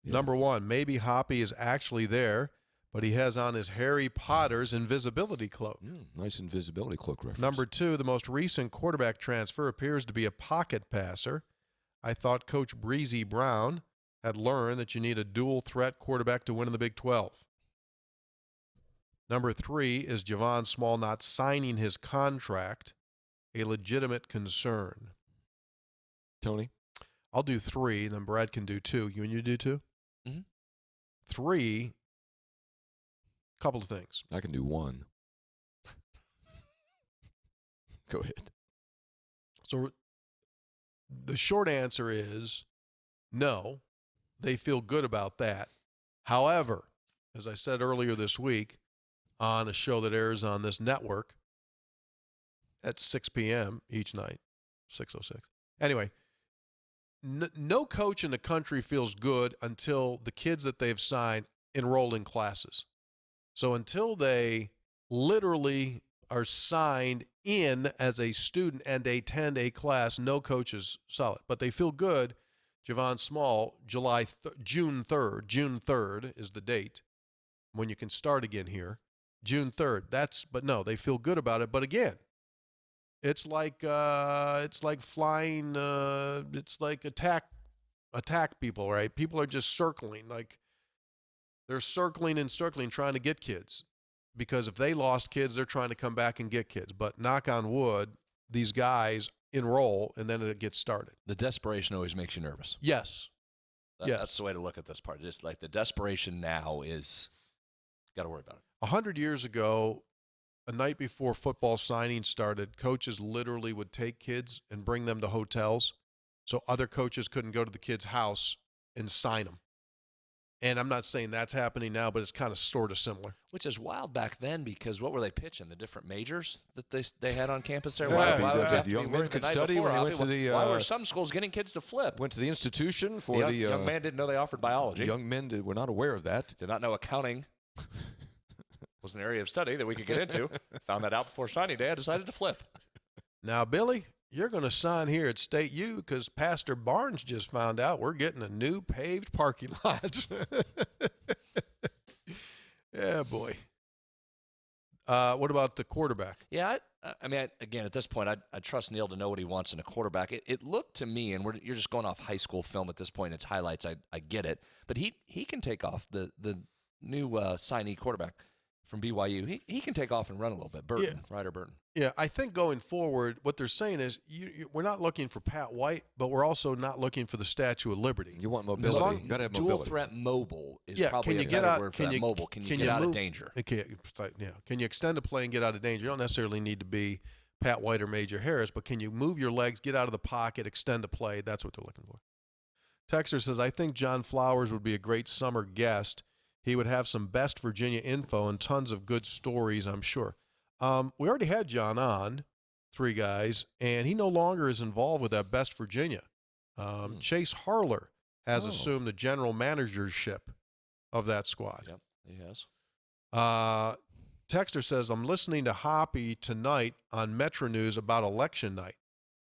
Yeah. Number one, maybe Hoppy is actually there, but he has on his Harry Potter's invisibility cloak. Nice invisibility cloak reference. Number two, the most recent quarterback transfer appears to be a pocket passer. I thought Coach Breezy Brown had learned that you need a dual-threat quarterback to win in the Big 12. Number three, is Javon Small not signing his contract a legitimate concern? Tony? I'll do three, and then Brad can do two. You and you do two? Mm-hmm. Three, couple of things. I can do one. Go ahead. So the short answer is no. They feel good about that. However, as I said earlier this week on a show that airs on this network at 6 p.m. each night, 6:06. Anyway, no coach in the country feels good until the kids that they've signed enroll in classes. So until they literally are signed in as a student and they attend a class, no coach is solid. But they feel good. Javon Small, June 3rd is the date when you can start again here. June 3rd. But no, they feel good about it. But again, it's like flying. It's like attack people, right? People are just circling, like they're circling and circling, trying to get kids. Because if they lost kids, they're trying to come back and get kids. But knock on wood, these guys enroll and then it gets started. The desperation always makes you nervous. Yes. Yes. That's the way to look at this part. Just like the desperation now is, got to worry about it. 100 years ago, a night before football signing started, coaches literally would take kids and bring them to hotels so other coaches couldn't go to the kid's house and sign them. And I'm not saying that's happening now, but it's kind of sort of similar. Which is wild back then because what were they pitching? The different majors that they had on campus there? Yeah, the young men could study when they went to the why were some schools getting kids to flip? Went to the institution for the young man didn't know they offered biology. Young men were not aware of that. Did not know accounting was an area of study that we could get into. Found that out before signing day. I decided to flip. Now, Billy, you're going to sign here at State U because Pastor Barnes just found out we're getting a new paved parking lot. Yeah, boy. What about the quarterback? Yeah, I mean, again, at this point, I trust Neil to know what he wants in a quarterback. It looked to me, and you're just going off high school film at this point. It's highlights. I get it. But he can take off the new signee quarterback from BYU. He can take off and run a little bit. Ryder Burton. Yeah, I think going forward, what they're saying is we're not looking for Pat White, but we're also not looking for the Statue of Liberty. You want mobility. You got to have mobility. Dual threat mobile is Yeah, probably can you a get better out- word for can that. you- Mobile. Can you can get you out move- of danger? Can you extend a play and get out of danger? You don't necessarily need to be Pat White or Major Harris, but can you move your legs, get out of the pocket, extend a play? That's what they're looking for. Texter says, I think John Flowers would be a great summer guest. He would have some best Virginia info and tons of good stories, I'm sure. We already had John on, three guys, and he no longer is involved with that best Virginia. Chase Harler has assumed the general managership of that squad. Yep, he has. Texter says, I'm listening to Hoppy tonight on Metro News about election night.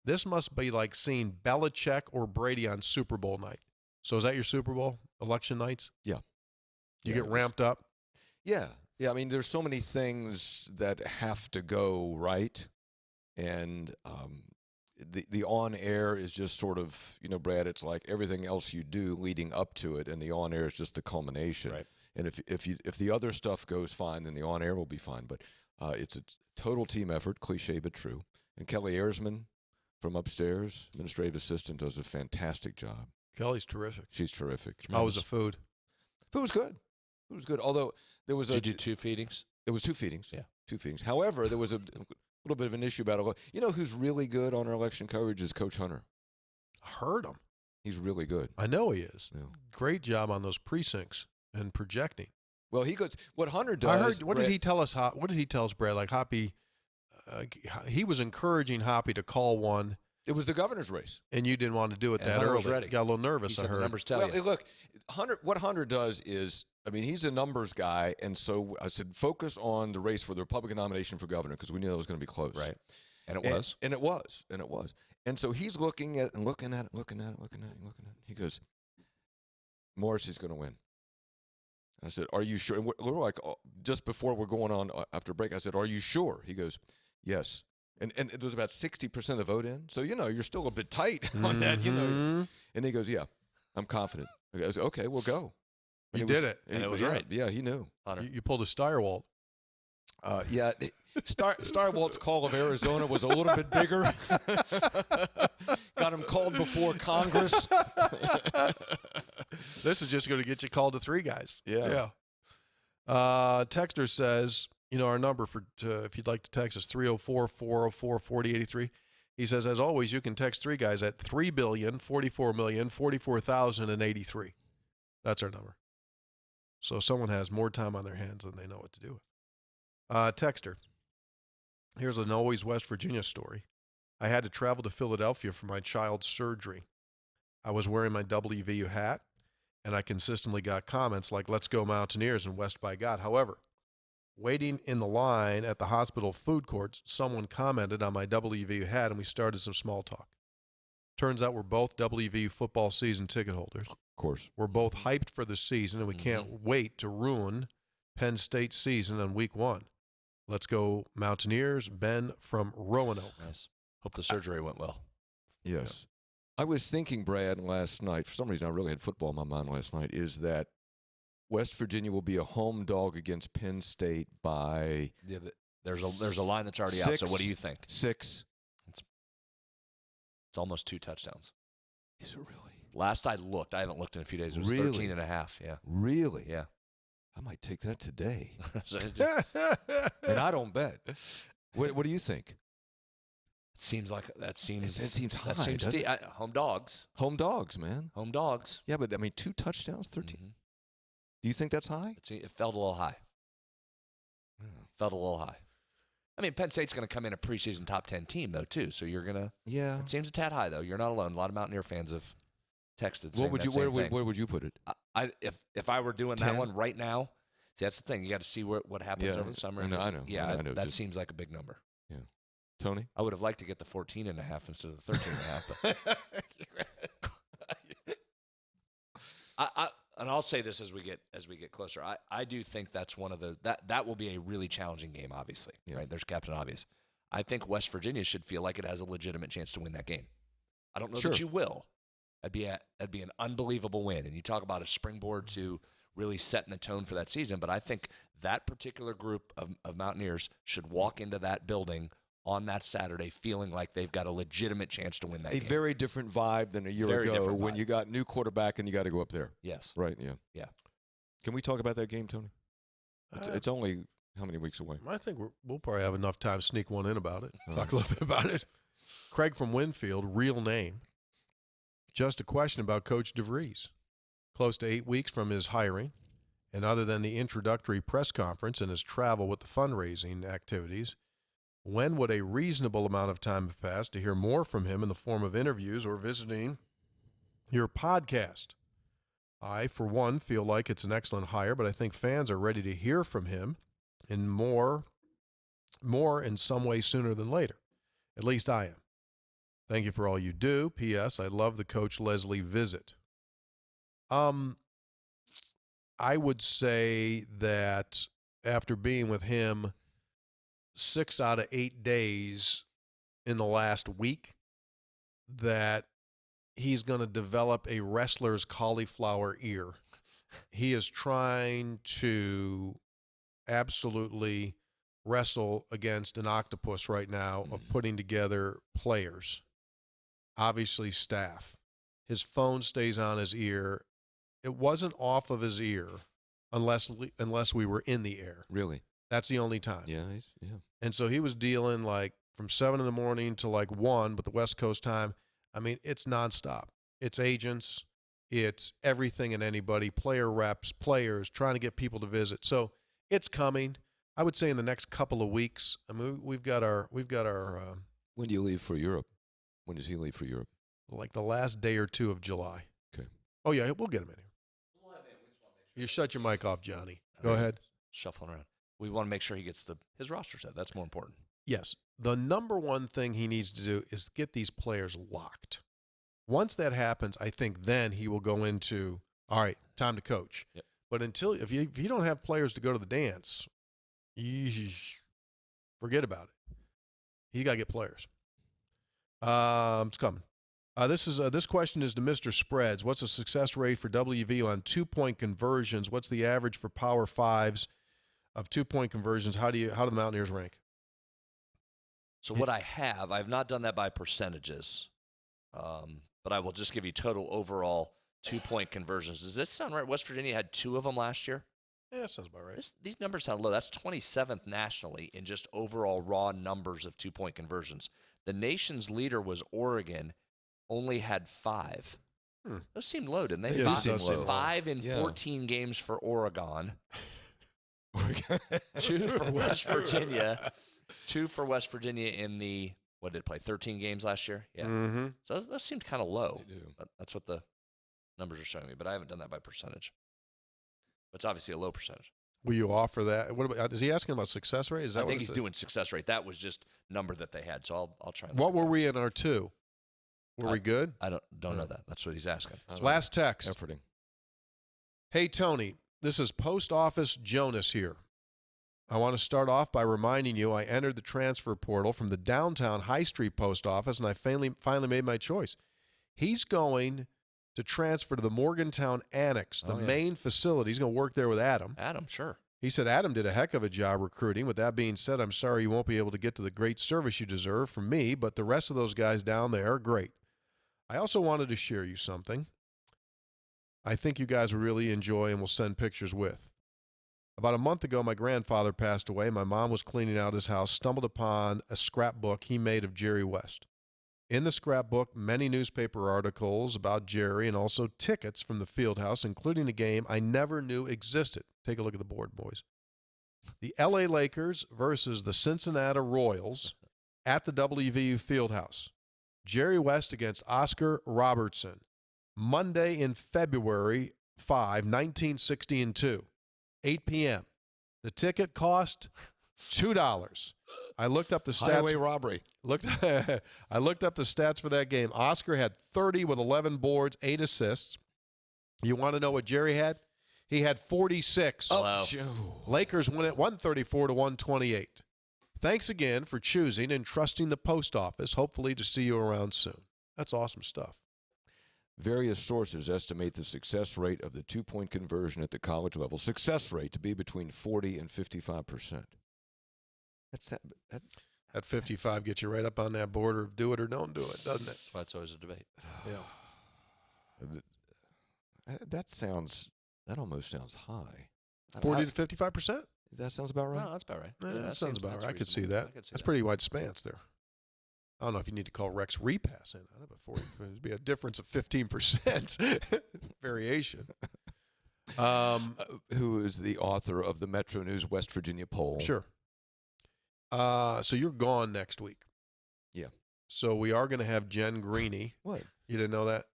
This must be like seeing Belichick or Brady on Super Bowl night. So is that your Super Bowl, election nights? Yeah. You get ramped up? Yeah. Yeah, I mean, there's so many things that have to go right. And the on-air is just sort of, Brad, it's like everything else you do leading up to it, and the on-air is just the culmination. Right. And if the other stuff goes fine, then the on-air will be fine. But it's a total team effort, cliche but true. And Kelly Ayresman from upstairs, administrative assistant, does a fantastic job. Kelly's terrific. She's terrific. How was the food? Food was good. It was good. Although there was Did you do 2 feedings? It was 2 feedings. Yeah. 2 feedings. However, there was a little bit of an issue about it. You know who's really good on our election coverage is Coach Hunter. Heard him. He's really good. I know he is. Yeah. Great job on those precincts and projecting. Well, he goes. What Hunter does. I heard. What did he tell us? What did he tell us, Brad? Like Hoppy, he was encouraging Hoppy to call one. It was the governor's race, and you didn't want to do it And that Hunter was early. ready. Got a little nervous. He I said the heard. numbers tell well, you. look, what Hunter does is, I mean, he's a numbers guy, and so I said, focus on the race for the Republican nomination for governor because we knew that was going to be close. Right. And it was. And it was. And it was. And so he's looking at it and looking at it, looking at it, looking at it, looking at it. He goes, Morrissey's going to win. And I said, are you sure? And we're like, just before we're going on after break, I said, are you sure? He goes, yes. And it was about 60% of the vote in. So, you know, you're still a bit tight on that, you know. And he goes, yeah, I'm confident. I goes, okay, we'll go. You did it. And it was yeah, right. Yeah, he knew. You pulled a Steyerwalt. Yeah. Steyerwalt's call of Arizona was a little bit bigger. Got him called before Congress. This is just going to get you called to 3 guys. Yeah. Texter says, you know, our number for if you'd like to text us, 304-404-4083. He says, as always, you can text 3 guys at 3,044,044,083. That's our number. So someone has more time on their hands than they know what to do with. Texter, here's an always West Virginia story. I had to travel to Philadelphia for my child's surgery. I was wearing my WVU hat, and I consistently got comments like, let's go Mountaineers and West by God. However, waiting in the line at the hospital food courts, someone commented on my WVU hat, and we started some small talk. Turns out we're both WVU football season ticket holders. Of course. We're both hyped for the season, and we can't wait to ruin Penn State's season on week 1. Let's go Mountaineers. Ben from Roanoke. Nice. Hope the surgery went well. Yes. I was thinking, Brad, last night, for some reason I really had football in my mind last night, is that West Virginia will be a home dog against Penn State by Yeah, there's a line that's already out. So what do you think? 6. It's almost 2 touchdowns. Is it really? Last I looked, I haven't looked in a few days. It was Really? 13 and a half. Yeah. Really? Yeah. I might take that today. So And I don't bet. What do you think? it seems like that seems It seems high, That seems doesn't it? home dogs. Home dogs, man. Home dogs. Yeah, but I mean, 2 touchdowns, 13. Mhm. Do you think that's high? It felt a little high. Felt a little high. I mean, Penn State's going to come in a preseason top 10 team, though, too. So you're going to. Yeah. It seems a tad high, though. You're not alone. A lot of Mountaineer fans have texted. What saying would that you? same Where thing. would you put it? If I were doing 10? that one right now, see, that's the thing. You got to see what happens Yeah, over the summer. I know. Yeah, I know. that Just- seems like a big number. Tony? I would have liked to get the 14 and a half instead of the 13 and a half. But and I'll say this as we get closer. I do think that's one of the that will be a really challenging game. Obviously, right? There's Captain Obvious. I think West Virginia should feel like it has a legitimate chance to win that game. I don't know Sure. that you will. That'd be an unbelievable win, and you talk about a springboard to really setting the tone for that season. But I think that particular group of Mountaineers should walk into that building on that Saturday feeling like they've got a legitimate chance to win that game. A very different vibe than a year Very ago different when vibe. you got new quarterback and you got to go up there. Yes. Right, yeah. Yeah. Can we talk about that game, Tony? It's only how many weeks away? I think we'll probably have enough time to sneak one in about it. All Talk a little bit about it. Craig from Winfield, real name. Just a question about Coach DeVries. Close to 8 weeks from his hiring, and other than the introductory press conference and his travel with the fundraising activities, when would a reasonable amount of time have passed to hear more from him in the form of interviews or visiting your podcast? I, for one, feel like it's an excellent hire, but I think fans are ready to hear from him and more in some way sooner than later. At least I am. Thank you for all you do. P.S. I love the Coach Leslie visit. I would say that after being with him 6 out of 8 days in the last week, that he's going to develop a wrestler's cauliflower ear. He is trying to absolutely wrestle against an octopus right now of putting together players, obviously staff. His phone stays on his ear. It wasn't off of his ear unless we were in the air. Really? That's the only time. Yeah. And so he was dealing like from 7 in the morning to like 1, but the West Coast time, I mean, it's nonstop. It's agents, it's everything and anybody, player reps, players, trying to get people to visit. So it's coming. I would say in the next couple of weeks. I mean, we've got our When do you leave for Europe? When does he leave for Europe? like the last day or 2 of July. Okay. Oh yeah, we'll get him in here. You shut your mic off, Johnny. Go ahead. Shuffling around. We want to make sure he gets his roster set. That's more important. Yes. The number one thing he needs to do is get these players locked. Once that happens, I think then he will go into, all right, time to coach. Yep. But if you don't have players to go to the dance, forget about it. You got to get players. It's coming. This question is to Mr. Spreads. What's the success rate for WV on 2-point conversions? What's the average for Power Fives of 2-point conversions? How do the Mountaineers rank? So what I've not done that by percentages, but I will just give you total overall 2-point conversions. Does this sound right? West Virginia had 2 of them last year. Yeah, that sounds about right. These numbers sound low. That's 27th nationally in just overall raw numbers of 2-point conversions. The nation's leader was Oregon, only had 5. Those seemed low, didn't they? Yeah, those seem low. 5 in 14 games for Oregon. 2 for West Virginia. 2 for West Virginia in the, what did it play, 13 games last year? Yeah. Mm-hmm. So those seemed kind of low. They do. But that's what the numbers are showing me, but I haven't done that by percentage. But it's obviously a low percentage. Will you offer that? What about? Is he asking about success rate? Is that I what think it he's says? doing success rate. That was just number that they had, so I'll try. And What were we in our 2? Were we good? I don't know that. That's what he's asking. Last text. Efforting. Hey, Tony, this is Post Office Jonas here. I want to start off by reminding you I entered the transfer portal from the downtown High Street Post Office, and I finally made my choice. He's going to transfer to the Morgantown Annex, the main facility. He's going to work there with Adam. Adam, sure. He said Adam did a heck of a job recruiting. With that being said, I'm sorry you won't be able to get to the great service you deserve from me, but the rest of those guys down there are great. I also wanted to share you something I think you guys will really enjoy and will send pictures with. About a month ago, my grandfather passed away. My mom was cleaning out his house, stumbled upon a scrapbook he made of Jerry West. In the scrapbook, many newspaper articles about Jerry and also tickets from the field house, including a game I never knew existed. Take a look at the board, boys. The LA Lakers versus the Cincinnati Royals at the WVU Fieldhouse. Jerry West against Oscar Robertson. Monday in February 5, 1962, 8 p.m. The ticket cost $2. I looked up the stats. Highway robbery. I looked up the stats for that game. Oscar had 30 with 11 boards, 8 assists. You want to know what Jerry had? He had 46. Oh, wow. Lakers win it 134-128. Thanks again for choosing and trusting the post office. Hopefully to see you around soon. That's awesome stuff. Various sources estimate the success rate of the 2-point conversion at the college level, success rate to be between 40 and 55%. That 55 gets you right up on that border of do it or don't do it, doesn't it? Well, that's always a debate. Yeah. That almost sounds high. 40 to 55%? That sounds about right. No, that's about right. Yeah, that sounds seems- about that's right. I could see reasonable. that. I could see That's that. pretty wide spans there. I don't know if you need to call Rex repass in on it, but 40, it'd be a difference of 15% variation. Who is the author of the Metro News West Virginia poll? Sure. So you're gone next week. Yeah. So we are going to have Jen Greeny. What? You didn't know that?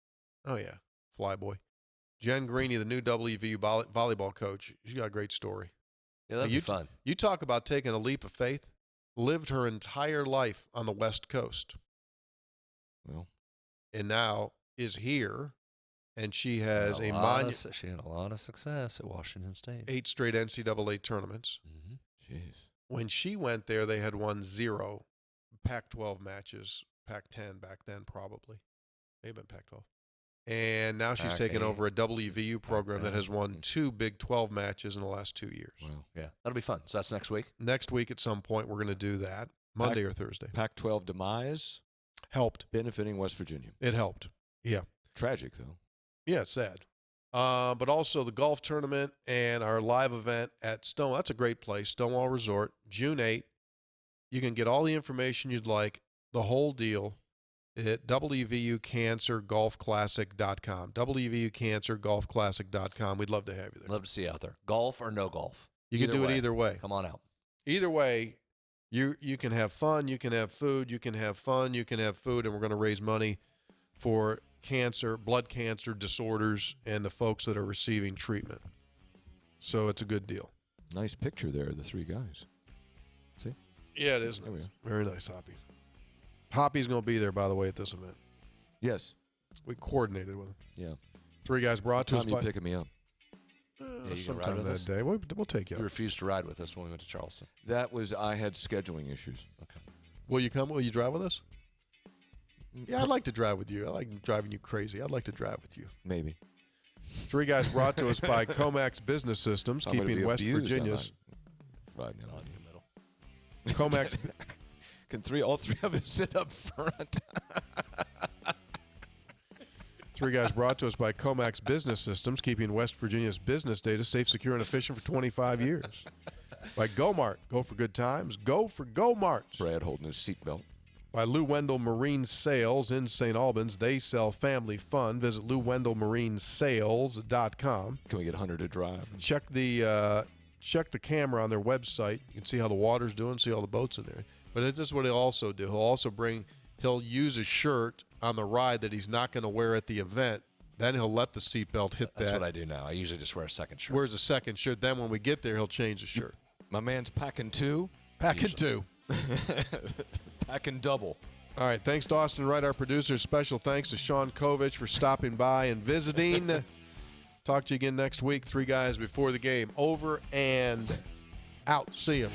Oh, yeah. Flyboy. Jen Greeny, the new WVU volleyball coach. She's got a great story. Yeah, that'd be fun. You talk about taking a leap of faith. Lived her entire life on the West Coast. Well. And now is here, and she has She had a lot of success at Washington State. 8 straight NCAA tournaments. Mm-hmm. Jeez. When she went there, they had won 0 Pac-12 matches, Pac-10 back then probably. May have been Pac-12. And now she's taken over a WVU program that has won 2 Big 12 matches in the last 2 years. Wow. Yeah, that'll be fun. So that's next week? Next week at some point, we're going to do that, Monday or Thursday. Pac-12 demise Helped. benefiting West Virginia. It helped. Yeah. Tragic, though. Yeah, it's sad. But also the golf tournament and our live event at Stonewall. That's a great place, Stonewall Resort, June 8th. You can get all the information you'd like, the whole deal, at WVUCancerGolfClassic.com. WVUCancerGolfClassic.com. We'd love to have you there. Love to see you out there. Golf or no golf? You can do it either way. Come on out. Either way, you can have fun, you can have food, you can have fun, you can have food, and we're going to raise money for cancer, blood cancer disorders, and the folks that are receiving treatment. So it's a good deal. Nice picture there of the three guys. See? Yeah, it is There we nice. go. Very nice, Hoppy. Hoppy's going to be there, by the way, at this event. Yes. We coordinated with him. Yeah. Three guys brought to us Time you by picking me up. you can ride sometime with that us? day. We'll take you You up. refused to ride with us when we went to Charleston. That was, I had scheduling issues. Okay. Will you come? Will you drive with us? Yeah, I'd like to drive with you. I like driving you crazy. I'd like to drive with you. Maybe. Three guys brought to us by Comax Business Systems, I'm gonna keeping be West abused, Virginia's Riding it on In you. the middle. Comax. Can all three of us sit up front? Three guys brought to us by Comax Business Systems, keeping West Virginia's business data safe, secure, and efficient for 25 years. By GoMart, go for good times. Go for GoMart. Brad holding his seatbelt. By Lou Wendell Marine Sales in St. Albans. They sell family fun. Visit LouWendellMarineSales.com. Can we get Hunter to drive? Check the camera on their website. You can see how the water's doing, see all the boats in there. But this is what he'll also do. He'll use a shirt on the ride that he's not going to wear at the event. Then he'll let the seatbelt hit That's that. what I do now. I usually just wear a second shirt. Wears a second shirt. Then when we get there, he'll change the shirt. My man's packing two. Packing two. Packing double. All right. Thanks to Austin Wright, our producer. Special thanks to Sean Kovich for stopping by and visiting. Talk to you again next week. Three guys before the game. Over and out. See you.